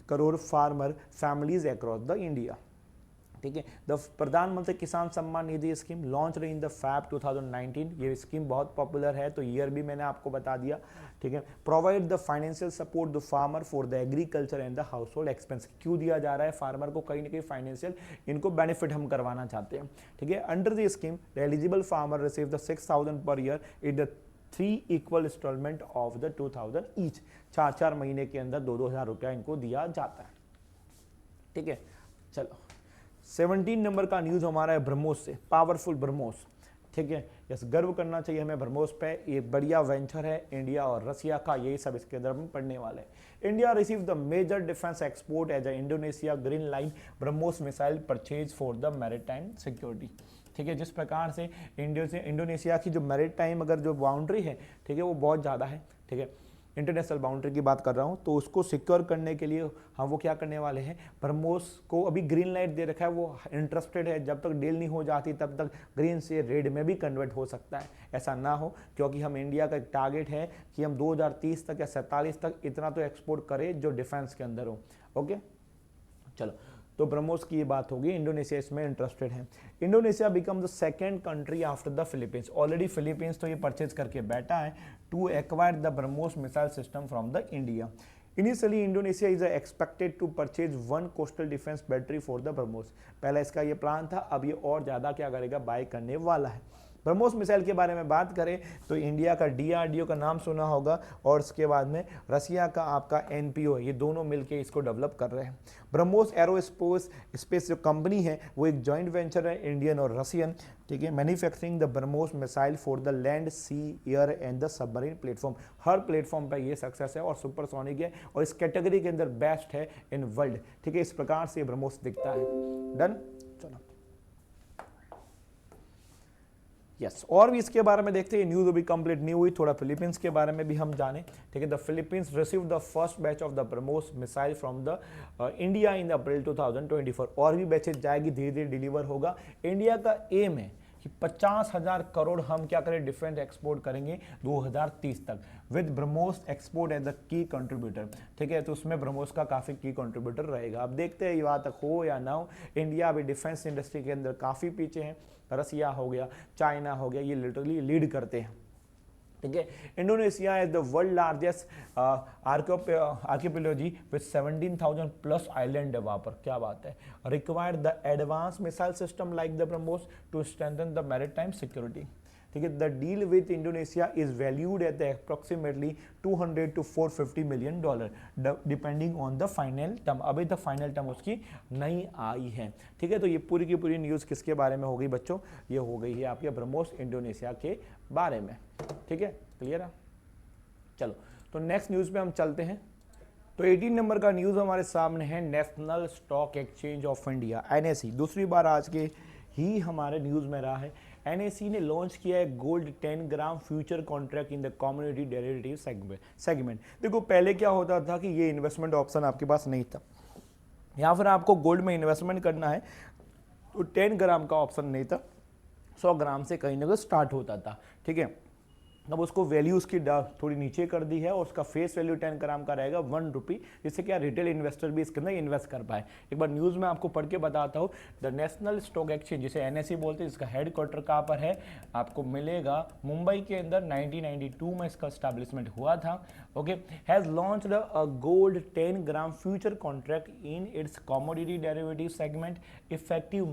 crore farmer families across the India. ठीक है, the Pradhanmantri Kisan Samman Nidhi scheme launch in the Feb 2019, ये स्कीम बहुत पॉपुलर है, तो ईयर भी मैंने आपको बता दिया। ठीक है, provide the financial support the farmer for the agriculture and the house hold expense, क्यों दिया जा रहा है फार्मर को, कहीं ना कहीं फाइनेंशियल इनको बेनिफिट हम करवाना चाहते हैं। ठीक है, under the scheme the eligible farmer receive the 6,000 per year in the 3 equal instalment of the 2,000 each, 4 महीने के अंदर 2,000 रुपया इनको दिया जाता है। ठीक है, चलो 17 नंबर का न्यूज हमारा है ब्रह्मोस से, पावरफुल ब्रह्मोस। ठीक है, यस, गर्व करना चाहिए हमें ब्रह्मोस पे, ये बढ़िया वेंचर है इंडिया और रसिया का, यही सब इसके अंदर हम पढ़ने वाले हैं। India receive the major defence export as Indonesia green line BrahMos missile purchase for the maritime security. ठीक है, जिस प्रकार से इंडोनेशिया की जो मैरिटाइम अगर जो बाउंड्री है, ठीक है, वो बहुत ज़्यादा है। ठीक है, इंटरनेशनल बाउंड्री की बात कर रहा हूँ, तो उसको सिक्योर करने के लिए हम वो क्या करने वाले हैं, ब्रह्मोस को अभी ग्रीन लाइट दे रखा है, वो इंटरेस्टेड है, जब तक डील नहीं हो जाती तब तक ग्रीन से रेड में भी कन्वर्ट हो सकता है, ऐसा ना हो, क्योंकि हम इंडिया का एक टारगेट है कि हम 2030 तक या 47 तक इतना तो एक्सपोर्ट करें जो डिफेंस के अंदर हो। ओके चलो, तो ब्रह्मोस की ये बात होगी, इंडोनेशिया इसमें इंटरेस्टेड है। Indonesia become the second country after the Philippines, already Philippines तो ये परचेज करके बैठा है, to acquire the BrahMos missile system from the India. Initially Indonesia is expected to purchase 1 coastal defence battery for the BrahMos, पहला इसका ये प्लान था, अब ये और ज़्यादा क्या करेगा, बाय करने वाला है। ब्रह्मोस मिसाइल के बारे में बात करें तो इंडिया का DRDO का नाम सुना होगा, और उसके बाद में रसिया का आपका NPO, ये दोनों मिलके इसको डेवलप कर रहे हैं। ब्रह्मोस एरोस्पेस जो कंपनी है वो एक जॉइंट वेंचर है इंडियन और रसियन। ठीक है, manufacturing the BrahMos missile for the land, sea, air and the submarine platform, हर प्लेटफॉर्म पर ये सक्सेस है और सुपरसोनिक है और इस कैटेगरी के अंदर बेस्ट है इन वर्ल्ड। ठीक है, इस प्रकार से ब्रह्मोस दिखता है। डन, चलो यस, और भी इसके बारे में देखते हैं, न्यूज़ अभी कंप्लीट नहीं हुई, थोड़ा फिलीपींस के बारे में भी हम जाने। ठीक है, the Philippines receive the first batch of the BrahMos missile from the India in April 2024, और भी बैचेज जाएगी, धीरे धीरे डिलीवर होगा। इंडिया का एम है कि 50,000 करोड़ हम क्या करें, डिफेंस एक्सपोर्ट करेंगे 2030 तक, with BrahMos export as the key contributor. ठीक है, तो उसमें ब्रह्मोस का काफ़ी की कंट्रीब्यूटर रहेगा। अब देखते हैं ये बात हो या ना हो, इंडिया अभी डिफेंस इंडस्ट्री के अंदर काफ़ी पीछे हैं, रसिया हो गया, चाइना हो गया, ये लिटरली लीड करते हैं। ठीक है, Indonesia is the world largest archipelago with 17,000 plus island है वहाँ पर, क्या बात है। Required the advance missile system like the BrahMos to strengthen the maritime security. ठीक है, the deal with Indonesia is valued at the approximately $200 to $450 million, depending on the final term, अभी तक फाइनल टर्म उसकी नहीं आई है। ठीक है, तो ये पूरी की पूरी न्यूज़ किसके बारे में हो गई बच्चों, ये हो गई है आपके ब्रह्मोस इंडोनेशिया के बारे में। ठीक है, क्लियर है। चलो, तो नेक्स्ट न्यूज़ पे हम चलते हैं। तो 18 नंबर का न्यूज़ हमारे सामने है, national stock exchange of India NSE, दूसरी बार आज के ही हमारे न्यूज़ में रहा है। NSE ने लॉन्च किया है gold 10 gram future contract in the community derivative segment. देखो पहले क्या होता था कि ये इन्वेस्टमेंट ऑप्शन आपके पास नहीं था, या फिर आपको गोल्ड में इन्वेस्टमेंट करना है तो 10 ग्राम का ऑप्शन नहीं था, 100 ग्राम से कहीं ना कहीं स्टार्ट होता था। ठीक है, अब उसको वैल्यू उसकी थोड़ी नीचे कर दी है और उसका फेस वैल्यू 10 ग्राम का रहेगा 1 रुपी, जिससे क्या रिटेल इन्वेस्टर भी इसके अंदर इन्वेस्ट कर पाए। एक बार न्यूज़ में आपको पढ़ के बताता हूँ, द नेशनल स्टॉक एक्सचेंज जिसे NSE बोलते हैं, इसका हेडक्वार्टर कहाँ पर है, आपको मिलेगा मुंबई के अंदर। 1992 में इसका स्टैब्लिशमेंट हुआ था। Okay, has launched a gold 10 gram future contract in its commodity derivative segment effective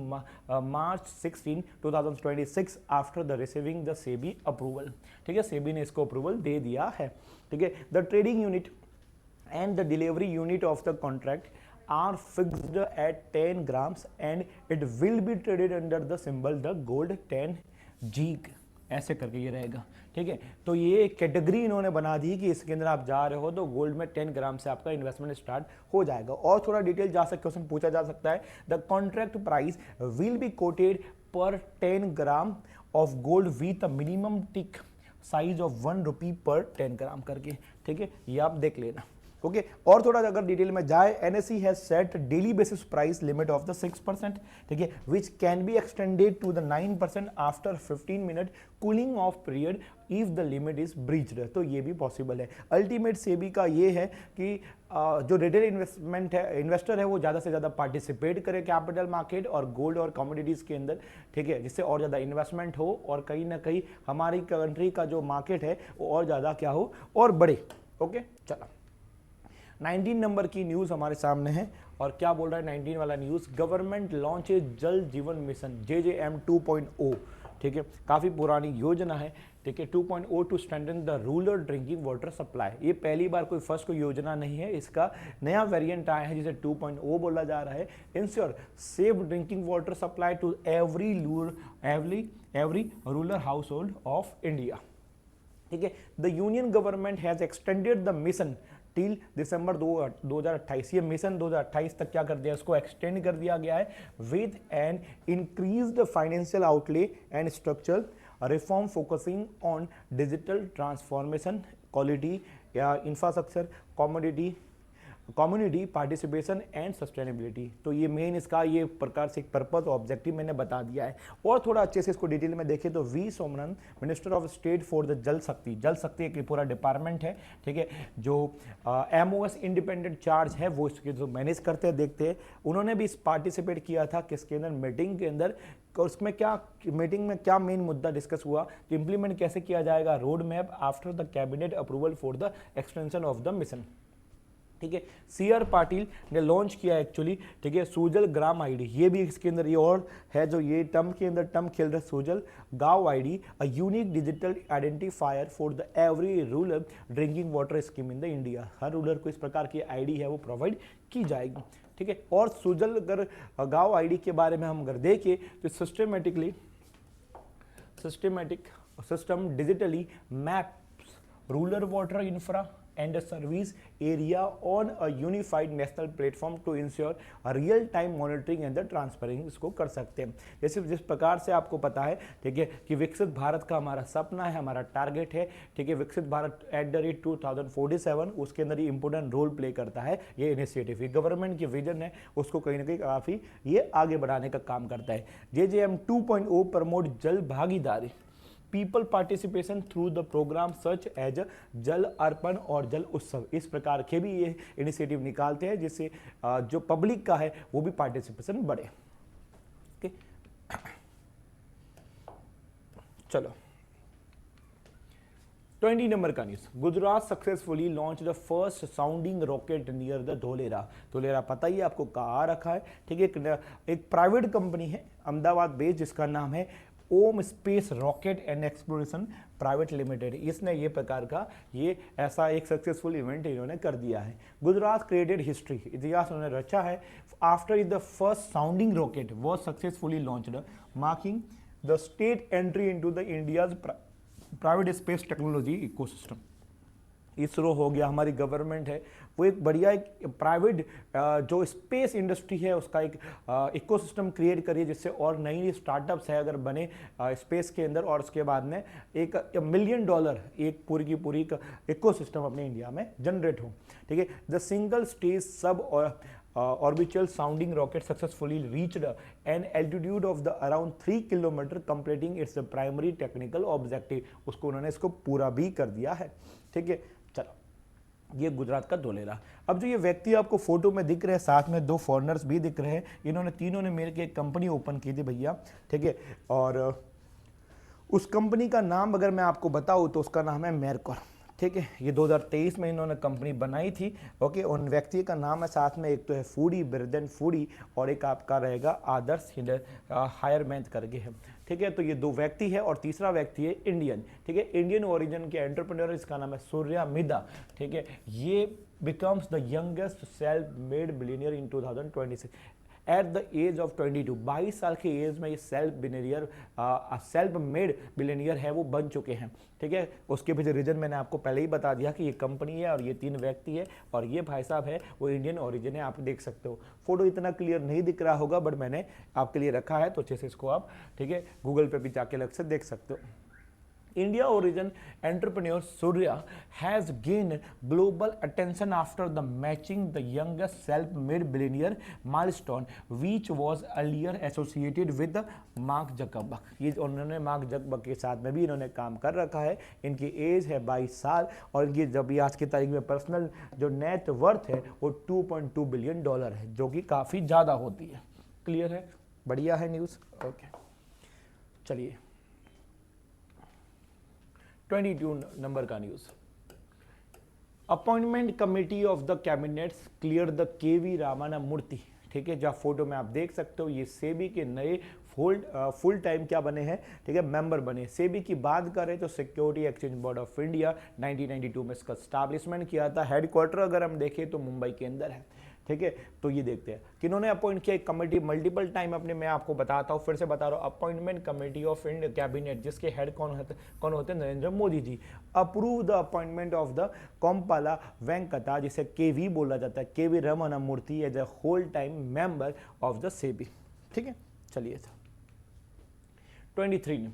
March 16, 2026 after the receiving the SEBI approval. ठीक है, सेबी ने इसको अप्रूवल दे दिया है। ठीक है, the trading unit and the delivery unit of the contract are fixed at 10 grams and it will be traded under the symbol the gold 10 जीग, ऐसे करके ये रहेगा। ठीक है, तो ये कैटेगरी इन्होंने बना दी कि इसके अंदर आप जा रहे हो तो गोल्ड में 10 ग्राम से आपका इन्वेस्टमेंट स्टार्ट हो जाएगा। और थोड़ा डिटेल जा सकते, क्वेश्चन पूछा जा सकता है, the contract price will be coated पर 10 gram of gold with a minimum tick size of 1 रुपी पर 10 ग्राम करके, ठीक है, ये आप देख लेना। ओके और थोड़ा अगर डिटेल में जाए, NSE has set daily basis price limit of the 6%, ठीक है, which can be extended to the 9% after 15 minute cooling off period if the limit is breached. तो ये भी पॉसिबल है। अल्टीमेट सेबी का ये है कि जो रिटेल इन्वेस्टर है वो ज़्यादा से ज़्यादा पार्टिसिपेट करे कैपिटल मार्केट और गोल्ड और कमोडिटीज़ के अंदर, ठीक है, जिससे और ज़्यादा इन्वेस्टमेंट हो और कहीं ना कहीं हमारी कंट्री का जो मार्केट है वो और ज़्यादा क्या हो और बढ़े। ओके चलो 19 नंबर की न्यूज़ हमारे सामने है और क्या बोल रहा है 19 वाला न्यूज़, गवर्नमेंट लॉन्च जल जीवन मिशन JJM 2.0, ठीक है, काफ़ी पुरानी योजना है, ठीक है, 2.0 to strengthen the rural drinking water supply. ये पहली बार कोई फर्स्ट कोई योजना नहीं है, इसका नया वेरिएंट आया है जिसे 2.0 बोला जा रहा है। Ensure safe drinking water supply to every rural household of India, ठीक है। The union government has extended the mission till December 2028। ये मिशन 2028 तक क्या कर दिया, इसको एक्सटेंड कर दिया गया है with an increased financial outlay and structural reform focusing on digital transformation, quality या infrastructure, community participation and sustainability. तो ये मेन इसका ये प्रकार से एक पर्पस ऑब्जेक्टिव मैंने बता दिया है। और थोड़ा अच्छे से इसको डिटेल में देखें तो V Somnath, minister of state for the Jal Shakti एक पूरा डिपार्टमेंट है, ठीक है, जो MOS इंडिपेंडेंट चार्ज है वो इसके जो मैनेज करते हैं देखते हैं। उन्होंने भी इस पार्टिसिपेट किया था किसके अंदर, मीटिंग के अंदर। उसमें क्या मीटिंग में क्या मेन मुद्दा डिस्कस हुआ कि इंप्लीमेंट कैसे किया जाएगा road map after the cabinet approval for the extension of the mission, ठीक है। CR पाटिल ने लॉन्च किया एक्चुअली, ठीक है, सुजल ग्राम आईडी, ये भी इसके अंदर ये और है जो ये टर्म के अंदर टर्म खेल रहा है, सुजल गांव ID, a unique digital identifier for the every rural drinking water scheme in the India. Her rural को इस प्रकार की आईडी है वो प्रोवाइड की जाएगी, ठीक है। और सुजल अगर गांव आईडी के बारे में हम अगर देखें तो system digitally maps rural water infra and a service area on a unified national platform to ensure a real time monitoring and the transparency इसको कर सकते हैं। जैसे जिस प्रकार से आपको पता है, ठीक है, कि विकसित भारत का हमारा सपना है, हमारा टारगेट है, ठीक है, विकसित भारत @ 2047, उसके अंदर ये इंपोर्टेंट रोल प्ले करता है ये इनिशिएटिव। ये गवर्नमेंट की विजन है उसको कहीं ना कहीं काफ़ी ये आगे बढ़ाने का काम करता है। JJM 2.0 promote Jal Bhagidari, people participation through the programme such as Jal Arpan और जल उत्सव। इस प्रकार के भी ये इनिशिएटिव निकालते हैं जिससे जो पब्लिक का है वो भी पार्टिसिपेशन बढ़े। ओके चलो 20 नंबर का news, Gujarat successfully launch the first sounding rocket near the Dholera पता ही आपको कहाँ रखा है, ठीक है, एक प्राइवेट कंपनी है अहमदाबाद बेस्ड जिसका नाम है Om space rocket and exploration private limited. इसने ये प्रकार का ये ऐसा एक सक्सेसफुल इवेंट इन्होंने कर दिया है। गुजरात क्रिएटेड हिस्ट्री, इतिहास उन्होंने रचा है after the first sounding rocket was successfully launched marking the state entry into the India's private space technology ecosystem. ISRO हो गया, हमारी गवर्नमेंट है वो एक बढ़िया एक प्राइवेट जो स्पेस इंडस्ट्री है उसका एक इकोसिस्टम क्रिएट करिए जिससे और नई नई स्टार्टअप्स है अगर बने स्पेस के अंदर और उसके बाद में एक $1 मिलियन एक पूरी की पूरी इकोसिस्टम अपने इंडिया में जनरेट हो, ठीक है। द सिंगल स्टेज सब orbital sounding rocket successfully reached an altitude of the around 3 kilometre completing its primary technical objective। उसको उन्होंने इसको पूरा भी कर दिया है, ठीक है। चलो ये गुजरात का धोलेरा। अब जो ये व्यक्ति आपको फोटो में दिख रहे हैं साथ में 2 फॉरेनर्स भी दिख रहे हैं, इन्होंने तीनों ने मिलकर एक कंपनी ओपन की थी भैया, ठीक है, और उस कंपनी का नाम अगर मैं आपको बताऊं तो उसका नाम है मेरकोर, ठीक है। ये 2023 में इन्होंने कंपनी बनाई थी, ओके। उन व्यक्ति का नाम है साथ में एक तो है फूडी बिरदन फूडी और एक आपका रहेगा आदर्श हायरमैन करके है, ठीक है। तो ये 2 व्यक्ति है और तीसरा व्यक्ति है इंडियन, ठीक है, इंडियन ओरिजिन के एंटरप्रेन्योर, इसका नाम है सूर्या मिदा, ठीक है। ये becomes the youngest self made billionaire in 2026। At the age of 22, 22 साल की एज में ये सेल्फ मेड बिलियनियर है वो बन चुके हैं। ठीक है, उसके पीछे रीजन मैंने आपको पहले ही बता दिया कि ये कंपनी है और ये 3 व्यक्ति है और ये भाई साहब है वो इंडियन ओरिजिन है। आप देख सकते हो, फोटो इतना क्लियर नहीं दिख रहा होगा बट मैंने आपके लिए रखा है तो अच्छे से इसको आप, ठीक है, गूगल पे भी जाके अलग से देख सकते हो। India origin entrepreneur Surya has gained global attention after the matching the youngest self-made billionaire milestone, which was earlier associated with Mark Zuckerberg। ये उन्होंने मार्क जकबर्ग के साथ में भी इन्होंने काम कर रखा है। इनकी एज है 22 साल और इनकी जब भी आज की तारीख में पर्सनल जो नेट वर्थ है वो $2.2 बिलियन है, जो कि काफ़ी ज़्यादा होती है। क्लियर है, बढ़िया है न्यूज़। ओके, चलिए 22 नंबर का news. Appointment committee of the cabinets clear the KV Ramana Murthy. ठीक है, जहाँ फोटो में आप देख सकते हो ये सेबी के नए फुल टाइम क्या बने हैं, ठीक है, मेंबर बने। सेबी की बात करें तो security exchange board of India 1992 में इसका स्टैब्लिशमेंट किया था। हेडक्वार्टर अगर हम देखें तो मुंबई के अंदर है। ठीक है, तो ये देखते हैं किन्होंने अपॉइंट किया। एक कमेटी मल्टीपल टाइम अपने मैं आपको बताता हूँ, फिर से बता रहा हूँ। Appointment committee of India cabinet, जिसके हेड कौन होते हैं, Narendra Modi ji. Approve the appointment of the Kompala Venkata, जिसे केवी बोला जाता है, KV Ramana Murthy as a whole time member of the SEBI. ठीक है, चलिए 23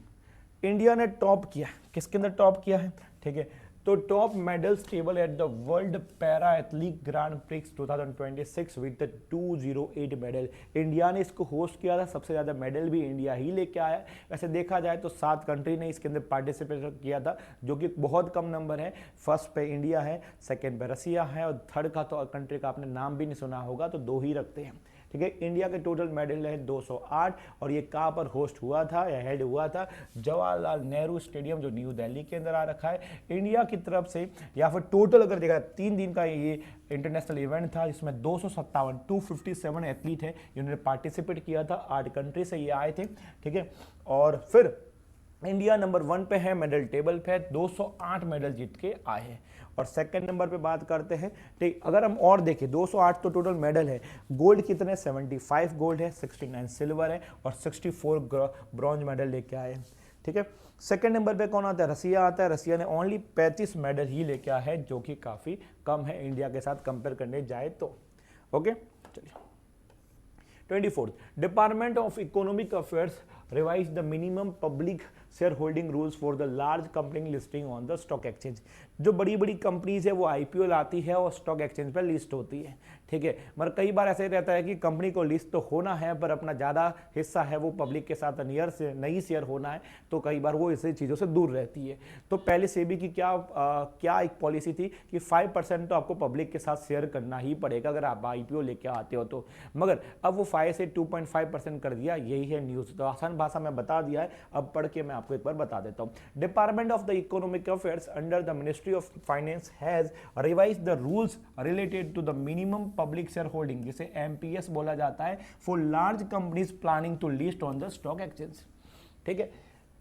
इंडिया ने टॉप किया। किसके अंदर टॉप किया है, ठीक है, तो top medals table at the world para athlete grand prix 2026 with 208 medal. India ने इसको होस्ट किया था, सबसे ज़्यादा मेडल भी इंडिया ही लेके आया। वैसे देखा जाए तो 7 कंट्री ने इसके अंदर पार्टिसिपेट किया था, जो कि बहुत कम नंबर है। फर्स्ट पे इंडिया है, सेकेंड पे रसिया है और थर्ड का तो कंट्री का आपने नाम भी नहीं सुना होगा, तो 2 ही रखते हैं। ठीक है, इंडिया के टोटल मेडल है 208 और ये कहाँ पर होस्ट हुआ था या हेड हुआ था, जवाहरलाल नेहरू स्टेडियम जो न्यू दिल्ली के अंदर आ रखा है। इंडिया की तरफ से या फिर टोटल अगर देखा 3 दिन का ये इंटरनेशनल इवेंट था, जिसमें 257 एथलीट है इन्होंने पार्टिसिपेट किया था। 8 कंट्री से ये आए थे। ठीक है, और फिर इंडिया नंबर 1 पे है मेडल टेबल पे, 208 मेडल जीत के आए हैं। और सेकंड नंबर पे बात करते हैं, ठीक, अगर हम और देखें 208 तो टोटल मेडल है। गोल्ड कितने, 75 गोल्ड है, 69 सिल्वर है और 64 ब्रॉन्ज मेडल लेके आए हैं। ठीक है, सेकंड नंबर पे कौन आता है, रसिया आता है। रसिया ने ओनली 35 मेडल ही लेके आया है, जो कि काफ़ी कम है इंडिया के साथ कंपेयर करने जाए तो। ओके, चलिए 24 department of economic affairs revise the minimum public share holding rules for the large company listing on the stock exchange. जो बड़ी बड़ी कंपनीज है वो आईपीओ लाती है और स्टॉक एक्सचेंज पर लिस्ट होती है। ठीक है, मगर कई बार ऐसे रहता है कि कंपनी को लिस्ट तो होना है पर अपना ज़्यादा हिस्सा है वो पब्लिक के साथ नहीं शेयर होना है, तो कई बार वो ऐसी चीज़ों से दूर रहती है। तो पहले सेबी की क्या एक पॉलिसी थी कि 5% तो आपको पब्लिक के साथ शेयर करना ही पड़ेगा अगर आप आईपीओ लेके आते हो तो, मगर अब वो 5 से 2.5% कर दिया। यही है न्यूज़, तो आसान भाषा में बता दिया है। अब पढ़ के मैं आपको एक बार बता देता हूँ। Department of the economic affairs under the ministry of finance has revised the rules related to the minimum public shareholding, जिसे एमपीएस बोला जाता है, for large companies planning to list on the stock exchange. ठीक है,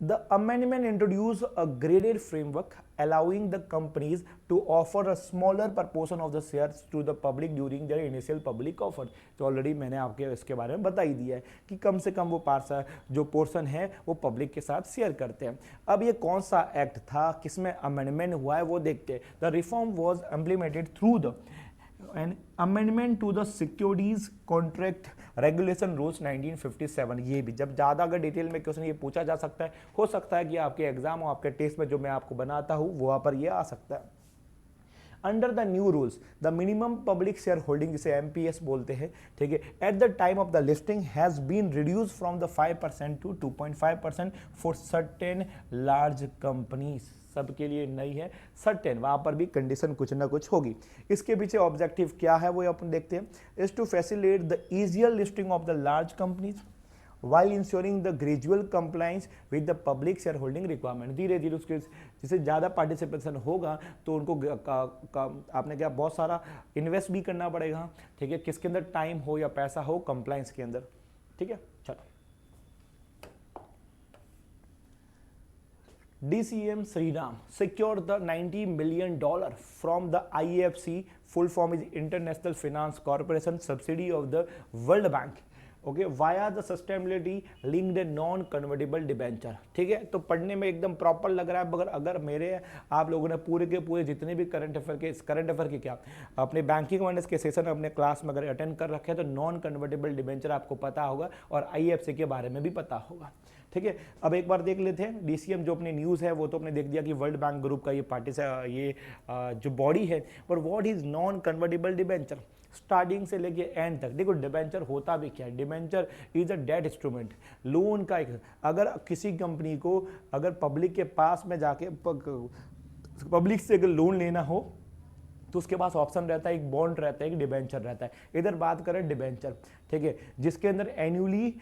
The amendment introduced a graded framework allowing the companies to offer a smaller proportion of the shares to the public during their initial public offer। तो ऑलरेडी मैंने आपके इसके बारे में बता ही दिया है कि कम से कम वो जो पोर्शन है वो पब्लिक के साथ शेयर करते हैं। अब ये कौन सा एक्ट था, किसमें अमेंडमेंट हुआ है वो देखते हैं। The reform was implemented through the an amendment to the securities contract regulation rules 1957। ये भी जब ज़्यादा अगर डिटेल में क्वेश्चन ये पूछा जा सकता है, हो सकता है कि आपके एग्जाम और आपके टेस्ट में जो मैं आपको बनाता हूँ वहाँ पर ये आ सकता है। Under the new rules the minimum public shareholding, जिसे एमपीएस बोलते हैं, ठीक है, at the time of the listing has been reduce from the 5% to 2.5% for certain large companies. सबके लिए नहीं है, सर्टेन, वहाँ पर भी कंडीशन कुछ ना कुछ होगी। इसके पीछे ऑब्जेक्टिव क्या है वो अपन देखते हैं। Is to facilitate the easier listing of the large companies while ensuring the gradual compliance with the public shareholding requirement। धीरे धीरे उसके जिससे ज़्यादा पार्टिसिपेशन होगा तो उनको आपने क्या बहुत सारा इन्वेस्ट भी करना पड़ेगा। ठीक है, किसके अंदर, टाइम हो या पैसा हो, कंप्लाइंस के अंदर। ठीक है, चलो DCM Sriram secured the $90 million from the IFC, full form is International Finance Corporation, subsidiary of the World Bank, okay, via the sustainability linked non convertible debenture. ठीक है, तो पढ़ने में एकदम प्रॉपर लग रहा है, मगर अगर मेरे आप लोगों ने पूरे के पूरे जितने भी करंट अफेयर के क्या अपने बैंकिंग अवेयरनेस के सेशन अपने क्लास में अगर अटेंड कर रखे हैं तो नॉन कन्वर्टेबल डिबेंचर आपको पता होगा और IFC के बारे में भी पता होगा। ठीक है, अब एक बार देख लेते हैं DCM जो अपनी न्यूज़ है वो तो अपने देख दिया कि वर्ल्ड बैंक ग्रुप का ये पार्टी से ये जो बॉडी है, और what is non convertible debenture starting से लेके एंड तक। देखो डिबेंचर होता भी क्या है, debenture is a debt instrument, loan का एक, अगर किसी कंपनी को अगर पब्लिक के पास में जाके पब्लिक से अगर लोन लेना हो तो उसके पास ऑप्शन रहता है, एक बॉन्ड रहता है, एक डिबेंचर रहता है। इधर बात करें डिबेंचर, ठीक है, जिसके अंदर एनुअली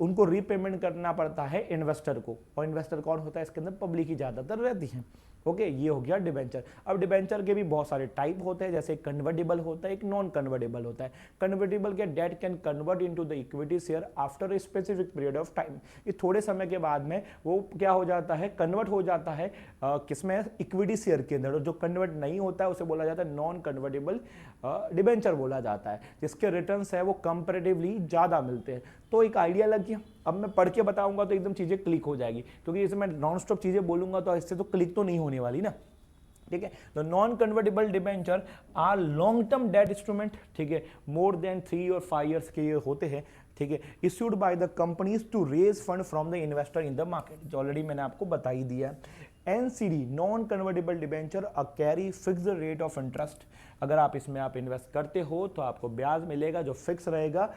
उनको रीपेमेंट करना पड़ता है इन्वेस्टर को, और इन्वेस्टर कौन होता है इसके अंदर, पब्लिक ही ज़्यादातर रहती है। ओके, ये हो गया डिबेंचर। अब डिबेंचर के भी बहुत सारे टाइप होते हैं, जैसे कन्वर्टेबल होता है, एक नॉन कन्वर्टेबल होता है। कन्वर्टेबल के date can convert into the equity share after a specific period of time, ये थोड़े समय के बाद में वो क्या हो जाता है, कन्वर्ट हो जाता है किसमें, इक्विटी शेयर के अंदर। जो कन्वर्ट नहीं होता है उसे बोला जाता है नॉन कन्वर्टेबल डिबेंचर बोला जाता है, जिसके रिटर्न्स है वो कंपैरेटिवली ज़्यादा मिलते हैं। तो एक आइडिया लग गया। अब मैं पढ़ के बताऊंगा तो एकदम चीज़ें क्लिक हो जाएगी, क्योंकि जैसे मैं नॉन स्टॉप चीज़ें बोलूंगा तो इससे तो क्लिक तो नहीं होने वाली ना। ठीक है, तो non convertible debenture are long term debt instrument, ठीक है, मोर देन 3 और 5 ईयर्स के ये होते हैं। ठीक है, issued by the companies to raise fund from the investor in the market, जो ऑलरेडी मैंने आपको बता ही दिया है। NCD non convertible debenture a carry fixed rate of interest, अगर आप इसमें आप इन्वेस्ट करते हो तो आपको ब्याज मिलेगा जो फिक्स रहेगा,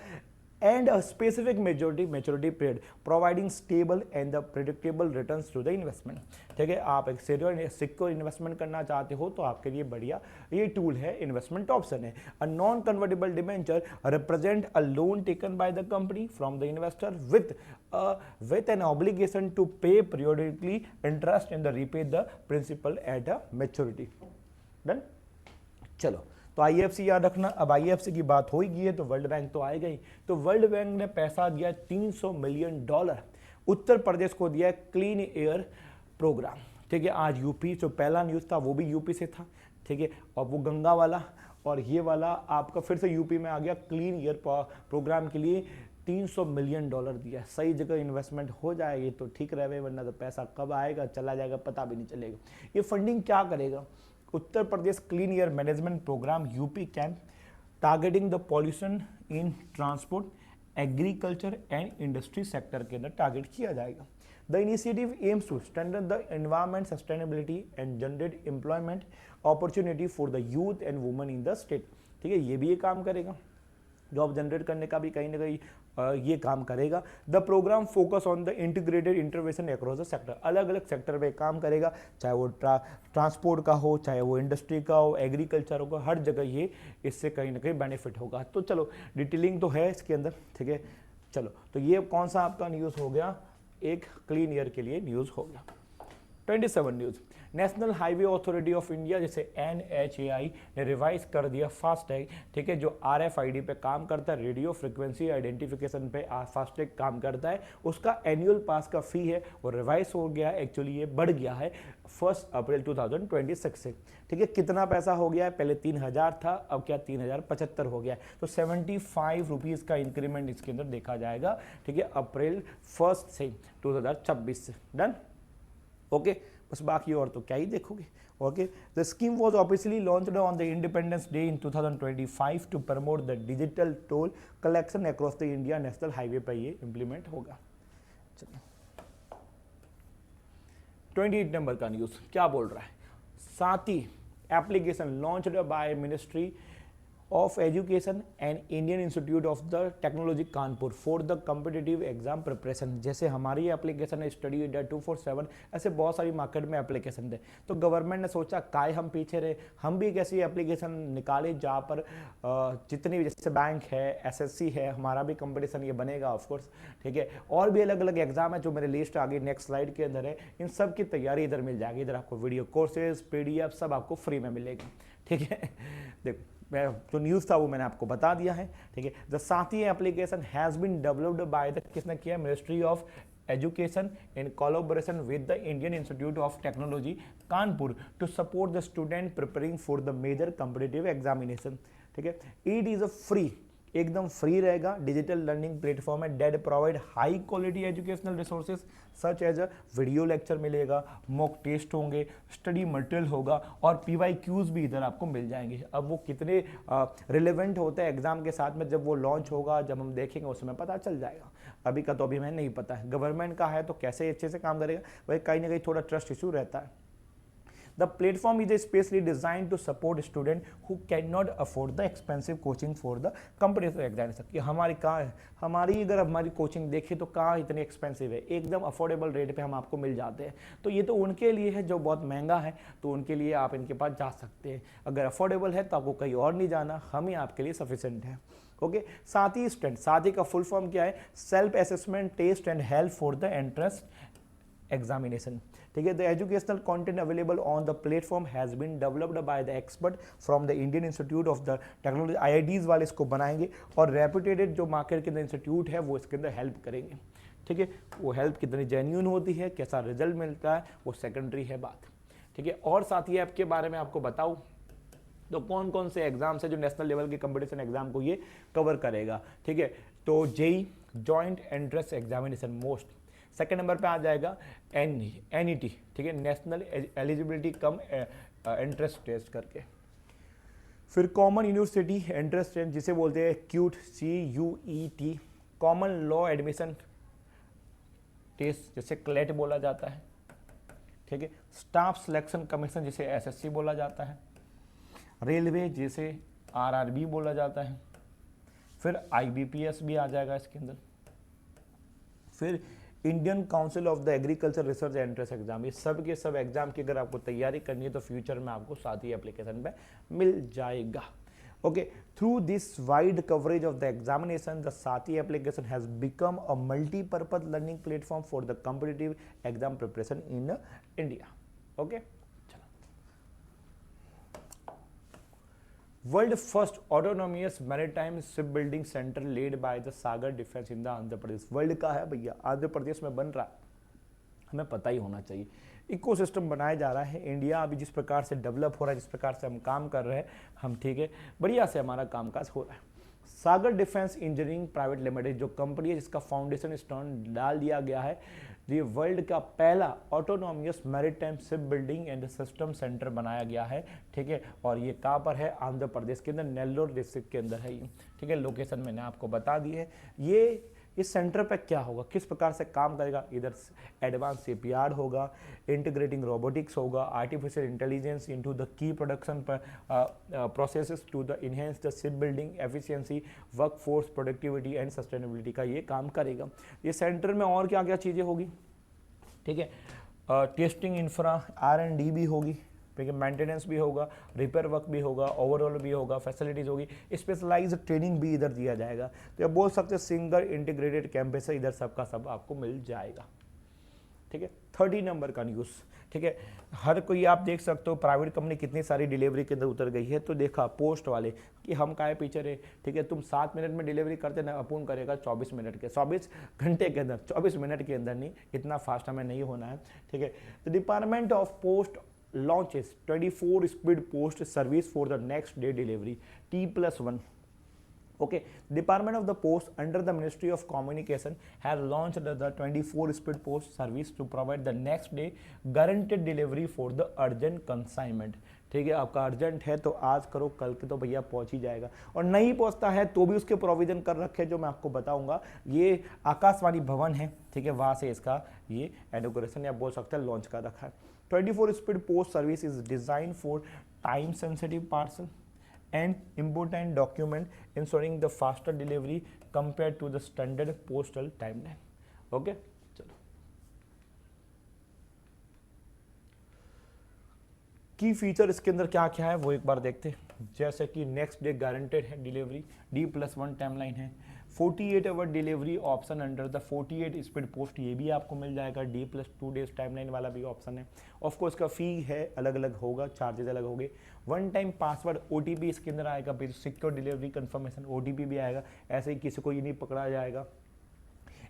and a specific maturity period providing stable and the predictable returns to the investment। ठीक है, आप एक सिक्योर इन्वेस्टमेंट करना चाहते हो तो आपके लिए बढ़िया ये टूल है, इन्वेस्टमेंट ऑप्शन है। A non convertible debenture represent a loan taken by the company from the investor with an obligation to pay periodically interest and the repay the principal at a maturity। Done, चलो, तो IFC याद रखना। अब IFC की बात हो ही गई है तो वर्ल्ड बैंक तो आएगा ही। तो वर्ल्ड बैंक ने पैसा दिया $300 मिलियन, उत्तर प्रदेश को दिया क्लीन एयर प्रोग्राम। ठीक है, आज यूपी जो पहला न्यूज़ था वो भी यूपी से था। ठीक है, और वो गंगा वाला और ये वाला आपका फिर से यूपी में आ गया। क्लीन एयर प्रोग्राम के लिए $300 मिलियन दिया। सही जगह इन्वेस्टमेंट हो जाएगी तो ठीक रहे, वरना तो पैसा कब आएगा चला जाएगा पता भी नहीं चलेगा। ये फंडिंग क्या करेगा, Uttar Pradesh clean air management programme UP can targeting the pollution in transport, agriculture and industry sector के अंदर टारगेट किया जाएगा। The initiative aims to strengthen the environment sustainability and generate employment opportunity for the youth and women in the state. ठीक है, ये भी ये काम करेगा, जॉब जनरेट करने का भी कहीं ना कहीं ये काम करेगा। The programme focus on the integrated intervention across the sector, अलग अलग सेक्टर पे काम करेगा, चाहे वो ट्रांसपोर्ट का हो, चाहे वो इंडस्ट्री का हो, एग्रीकल्चर होगा, हर जगह ये इससे कहीं ना कहीं बेनिफिट होगा। तो चलो डिटेलिंग तो है इसके अंदर। ठीक है, चलो, तो ये कौन सा आपका न्यूज़ हो गया, एक क्लीन एयर के लिए न्यूज़ हो गया। 27 news, national highway authority of India जैसे NHAI ने रिवाइज कर दिया फास्टैग। ठीक है, जो RFID पे काम करता है, रेडियो फ्रिक्वेंसी आइडेंटिफिकेशन पे फास्टैग काम करता है, उसका एनुअल पास का फी है वो रिवाइज हो गया है। एक्चुअली ये बढ़ गया है 1 अप्रैल 2026 से। ठीक है, कितना पैसा हो गया है, पहले 3000 था, अब क्या 3075 हो गया है, तो 75 रुपीज़ का इंक्रीमेंट इसके अंदर देखा जाएगा। ठीक है, अप्रैल 1 से 2026 से। डन, ओके, बस बाकी और तो क्या ही देखोगे। Okay, the scheme was officially launched on the independence day in 2025 to promote the digital toll collection across the India. National highway पर ये इंप्लीमेंट होगा। चलो, 28 नंबर का न्यूज़ क्या बोल रहा है, साथी application launched by ministry of Education and Indian Institute of the Technology Kanpur for the competitive exam preparation। जैसे हमारी एप्लीकेशन है स्टडी इंडिया 247, ऐसे बहुत सारी मार्केट में एप्लीकेशन थे, तो गवर्नमेंट ने सोचा काय हम पीछे रहे, हम भी एक ऐसी एप्लीकेशन निकाले जहाँ पर जितनी भी जैसे बैंक है, SSC है, हमारा भी कंपटीशन ये बनेगा ऑफकोर्स। ठीक है, और भी अलग अलग एग्जाम है जो मेरे लिस्ट आगे नेक्स्ट स्लाइड के अंदर है, इन सब की तैयारी इधर मिल जाएगी। इधर आपको वीडियो कोर्सेज PDF सब आपको फ्री में मिलेगा। ठीक है, देखो जो न्यूज़ था वो मैंने आपको बता दिया है। ठीक है, द साथी application has been developed by the, किसने किया, ministry of education in collaboration with the Indian institute of technology Kanpur to support the student preparing for the major competitive examination. ठीक है, इट इज़ अ फ्री एकदम फ्री रहेगा, डिजिटल लर्निंग प्लेटफॉर्म है that provide high quality educational resources such as a video lecture मिलेगा, मॉक टेस्ट होंगे, स्टडी मटेरियल होगा और PYQs भी इधर आपको मिल जाएंगे। अब वो कितने रिलेवेंट होते हैं एग्जाम के साथ में, जब वो लॉन्च होगा, जब हम देखेंगे उसमें पता चल जाएगा। अभी का तो अभी हमें नहीं पता है, गवर्नमेंट का है तो कैसे अच्छे से काम करेगा, वही कहीं ना कहीं थोड़ा ट्रस्ट इशू रहता है। The platform is especially designed to support students who cannot afford the expensive coaching for the competitive examination। कि हमारी कहाँ है, अगर हमारी कोचिंग देखें तो कहाँ इतनी एक्सपेंसिव है, एकदम अफोर्डेबल रेट पे हम आपको मिल जाते हैं। तो ये तो उनके लिए है जो बहुत महंगा है, तो उनके लिए आप इनके पास जा सकते हैं। अगर अफोर्डेबल है तो आपको कहीं और नहीं जाना, हम ही आपके लिए सफिशेंट है। ओके, साथ ही का फुल फॉर्म क्या है, self assessment test and help for the entrance examination. ठीक है, the educational content available on the platform has been developed by the expert from the Indian institute of the technology. IITs वाले इसको बनाएंगे और रेपुटेटेड जो मार्केट के अंदर इंस्टीट्यूट है वो इसके अंदर हेल्प करेंगे। ठीक है, वो हेल्प कितनी जेन्यून होती है, कैसा रिजल्ट मिलता है, वो सेकेंडरी है बात। ठीक है, और साथ ही ऐप के बारे में आपको बताऊँ तो कौन कौन से एग्जाम्स है जो नेशनल लेवल के कंपटीशन एग्जाम को ये कवर करेगा। ठीक है, तो JEE joint entrance examination most, second number पे आ जाएगा NET। ठीक है, national eligibility cum entrance test करके। फिर कॉमन यूनिवर्सिटी एंट्रेंस टेस्ट जिसे बोलते हैं CUET, common law admission test जिसे CLET बोला जाता है। ठीक है, स्टाफ सिलेक्शन कमीशन जिसे SSC बोला जाता है, रेलवे जिसे RRB बोला जाता है, फिर IBPS भी आ जाएगा इसके अंदर, फिर Indian council of the agriculture research entrance exam. ये सब के सब एग्जाम की अगर आपको तैयारी करनी है तो फ्यूचर में आपको साथ ही एप्लीकेशन पे मिल जाएगा। Okay, through this wide coverage of the examination the साथी application has become a multipurpose learning platform for the competitive exam preparation in India. Okay, world first autonomous maritime ship building centre led by the Sagar defence in the Andhra Pradesh. World का है भैया, आंध्र प्रदेश में बन रहा है, हमें पता ही होना चाहिए। इकोसिस्टम बनाया जा रहा है, इंडिया अभी जिस प्रकार से डेवलप हो रहा है, जिस प्रकार से हम काम कर रहे हैं हम, ठीक है, बढ़िया से हमारा कामकाज हो रहा है। सागर डिफेंस इंजीनियरिंग प्राइवेट लिमिटेड जो कंपनी है जिसका फाउंडेशन स्टोन डाल दिया गया है, ये वर्ल्ड का पहला autonomous maritime ship building and system centre बनाया गया है। ठीक है, और ये कहाँ पर है, आंध्र प्रदेश के अंदर नेल्लोर डिस्ट्रिक्ट के अंदर है ये। ठीक है, लोकेशन मैंने आपको बता दी है। ये इस सेंटर पे क्या होगा, किस प्रकार से काम करेगा, इधर एडवांस शिपयार्ड होगा, इंटीग्रेटिंग रोबोटिक्स होगा, artificial intelligence into the key production processes to the enhance the shipbuilding efficiency, workforce productivity and sustainability का ये काम करेगा। ये सेंटर में और क्या क्या चीज़ें होगी, ठीक है, टेस्टिंग इंफ्रा R&D भी होगी, ठीक है, मेंटेनेंस भी होगा, रिपेयर वर्क भी होगा, ओवरऑल भी होगा, फैसिलिटीज़ होगी, स्पेशलाइज्ड ट्रेनिंग भी इधर दिया जाएगा। तो ये बोल सकते हैं सिंगल इंटीग्रेटेड कैंपस है, इधर सबका सब आपको मिल जाएगा। ठीक है, 30 नंबर का न्यूज़। ठीक है, हर कोई आप देख सकते हो प्राइवेट कंपनी कितनी सारी डिलीवरी के अंदर उतर गई है। तो देखा पोस्ट वाले कि हम काहे पीछे रहे, ठीक है, तुम 7 मिनट में डिलीवरी करते ना, अपूर्ण करेगा 24 मिनट के, 24 घंटे के अंदर, 24 मिनट के अंदर नहीं, इतना फास्ट हमें नहीं होना है। ठीक है, the department of post launches 24 speed post service for the next day delivery T+1. Okay, Department of the Post under the Ministry of Communication has launched the 24 speed post service to provide the next day guaranteed delivery for the urgent consignment. ठीक है, आपका अर्जेंट है तो आज करो, कल के तो भैया पहुंच ही जाएगा, और नहीं पहुंचता है तो भी उसके प्रोविजन कर रखे जो मैं आपको बताऊंगा। ये आकाशवाणी भवन है, ठीक है, वहां से इसका ये इनॉग्रेशन या बोल सकते हैं लॉन्च कर रखा है। 24 speed post service is designed for time sensitive parcel and important document, ensuring the faster delivery compared to the standard postal timeline. Okay, चलो की फीचर इसके अंदर क्या क्या है वो एक बार देखते हैं। जैसे कि नेक्स्ट डे गारंटेड है डिलीवरी, D+1 टाइमलाइन है, 48 hour delivery option under the 48 speed post, ये भी आपको मिल जाएगा, D+2 डेज टाइमलाइन वाला भी ऑप्शन है। ऑफ कोर्स का फी है अलग अलग होगा, चार्जेस अलग होंगे। वन टाइम पासवर्ड OTP इसके अंदर आएगा, फिर सिक्योर डिलीवरी कंफर्मेशन OTP भी आएगा, ऐसे ही किसी को ये नहीं पकड़ा जाएगा।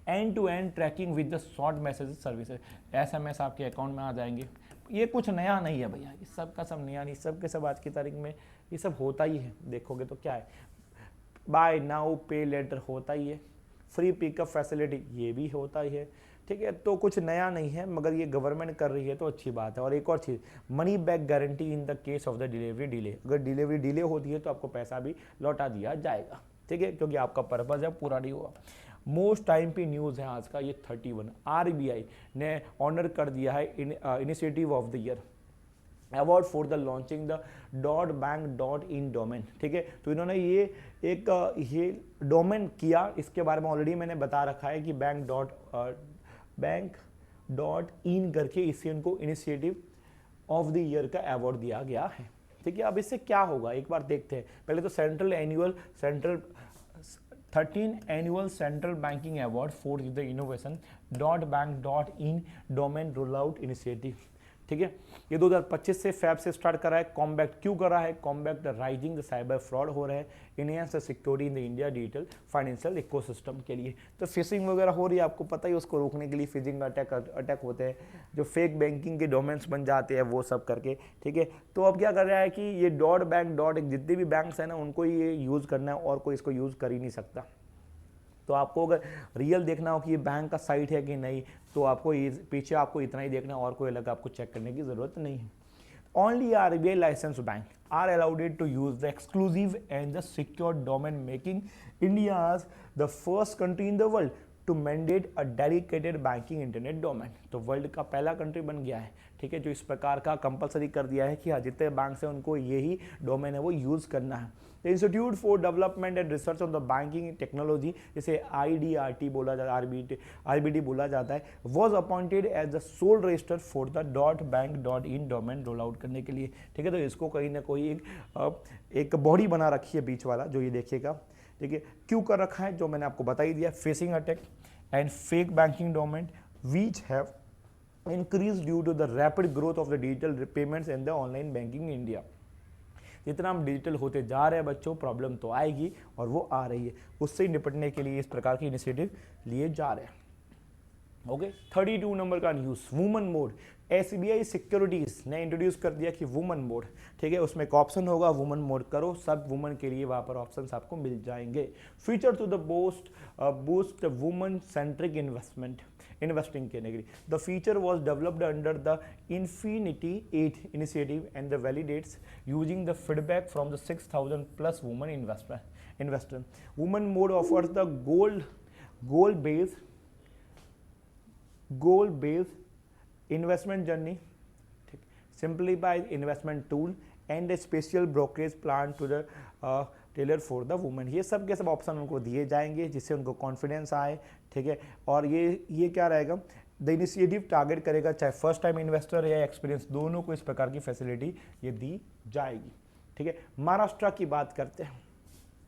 End to end tracking with the short message services, SMS आपके अकाउंट में आ जाएंगे। ये कुछ नया नहीं है भैया, ये सब का सब नया नहीं, सब के सब आज की तारीख में ये सब होता ही है, देखोगे तो क्या है। बाय नाउ पे लेटर होता ही है, फ्री पिकअप फैसिलिटी ये भी होता ही है, ठीक है। तो कुछ नया नहीं है, मगर ये गवर्नमेंट कर रही है तो अच्छी बात है। और एक और चीज़, money back guarantee in the case of the delivery delay, अगर डिलीवरी डिले होती है तो आपको पैसा भी लौटा दिया जाएगा, ठीक है, क्योंकि आपका पर्पज़ है पूरा नहीं हुआ। मोस्ट टाइम पे न्यूज़ है आज का ये 31, आरबीआई ने ऑनर कर दिया है initiative of the year award for the launching the .bank.in domain, ठीक है। तो इन्होंने ये एक ये डोमेन किया, इसके बारे में ऑलरेडी मैंने बता रखा है कि bank.in करके इससे इनको इनिशिएटिव ऑफ द ईयर का अवार्ड दिया गया है, ठीक है। अब इससे क्या होगा एक बार देखते हैं। पहले तो 13 annual central banking award for the innovation .bank.in domain roll out initiative, ठीक है। ये 2025 से फैब से स्टार्ट कर रहा है। कॉम्बैक्ट क्यों कर रहा है? Combat rising the cyber fraud हो रहे हैं, enhance the security in the India digital financial ecosystem के लिए। तो फिशिंग वगैरह हो रही है, आपको पता ही, उसको रोकने के लिए फिशिंग अटैक होते हैं, जो फेक बैंकिंग के डोमेन्स बन जाते हैं वो सब करके, ठीक है। तो अब क्या कर रहा है कि ये .bank. जितने भी बैंक्स हैं ना उनको ये यूज़ करना है और कोई इसको यूज़ कर ही नहीं सकता। तो आपको अगर रियल देखना हो कि ये बैंक का साइट है कि नहीं, तो आपको पीछे आपको इतना ही देखना है और कोई अलग आपको चेक करने की ज़रूरत नहीं है। Only RBI licensed bank are allowed to use the exclusive and the secure domain, making India as the first country in the world to mandate a dedicated banking internet domain। तो वर्ल्ड का पहला कंट्री बन गया है, ठीक है, जो इस प्रकार का कंपलसरी कर दिया है कि हाँ जितने बैंक से उनको यही डोमेन है वो यूज़ करना है। The institute for development and research on the banking technology, जिसे IDRT बोला जाता है, RBD बोला जाता है, was appointed as the sole register for the .bank.in domain roll out करने के लिए, ठीक है। तो इसको कहीं ना कोई एक बॉडी बना रखी है बीच वाला, जो ये देखिएगा, ठीक है। क्यों कर रखा है जो मैंने आपको बता ही दिया, facing attack and fake banking domain which have increased due to the rapid growth of the digital payments and the online banking in India। जितना हम डिजिटल होते जा रहे हैं बच्चों, प्रॉब्लम तो आएगी और वो आ रही है, उससे निपटने के लिए इस प्रकार के इनिशिएटिव लिए जा रहे हैं। ओके, 32 नंबर का news, woman mode. SBI securities ने इंट्रोड्यूस कर दिया कि वुमन मोड, ठीक है, उसमें एक ऑप्शन होगा वुमन मोड करो, सब वुमन के लिए वहाँ पर ऑप्शंस आपको मिल जाएंगे। Feature to the boost woman centric investing के लिए। The feature was developed under the Infinity 8 initiative and the validates using the feedback from the 6,000 plus women investor. Women mode offers the goal-based investment journey, simplified investment tool and a special brokerage plan to the tailor for the women. ये सब के सब ऑप्शन उनको दिए जाएंगे जिससे उनको कॉन्फिडेंस आए, ठीक है। और ये क्या रहेगा, द इनिशिएटिव टारगेट करेगा चाहे फर्स्ट टाइम इन्वेस्टर या एक्सपीरियंस, दोनों को इस प्रकार की फैसिलिटी ये दी जाएगी, ठीक है। महाराष्ट्र की बात करते हैं।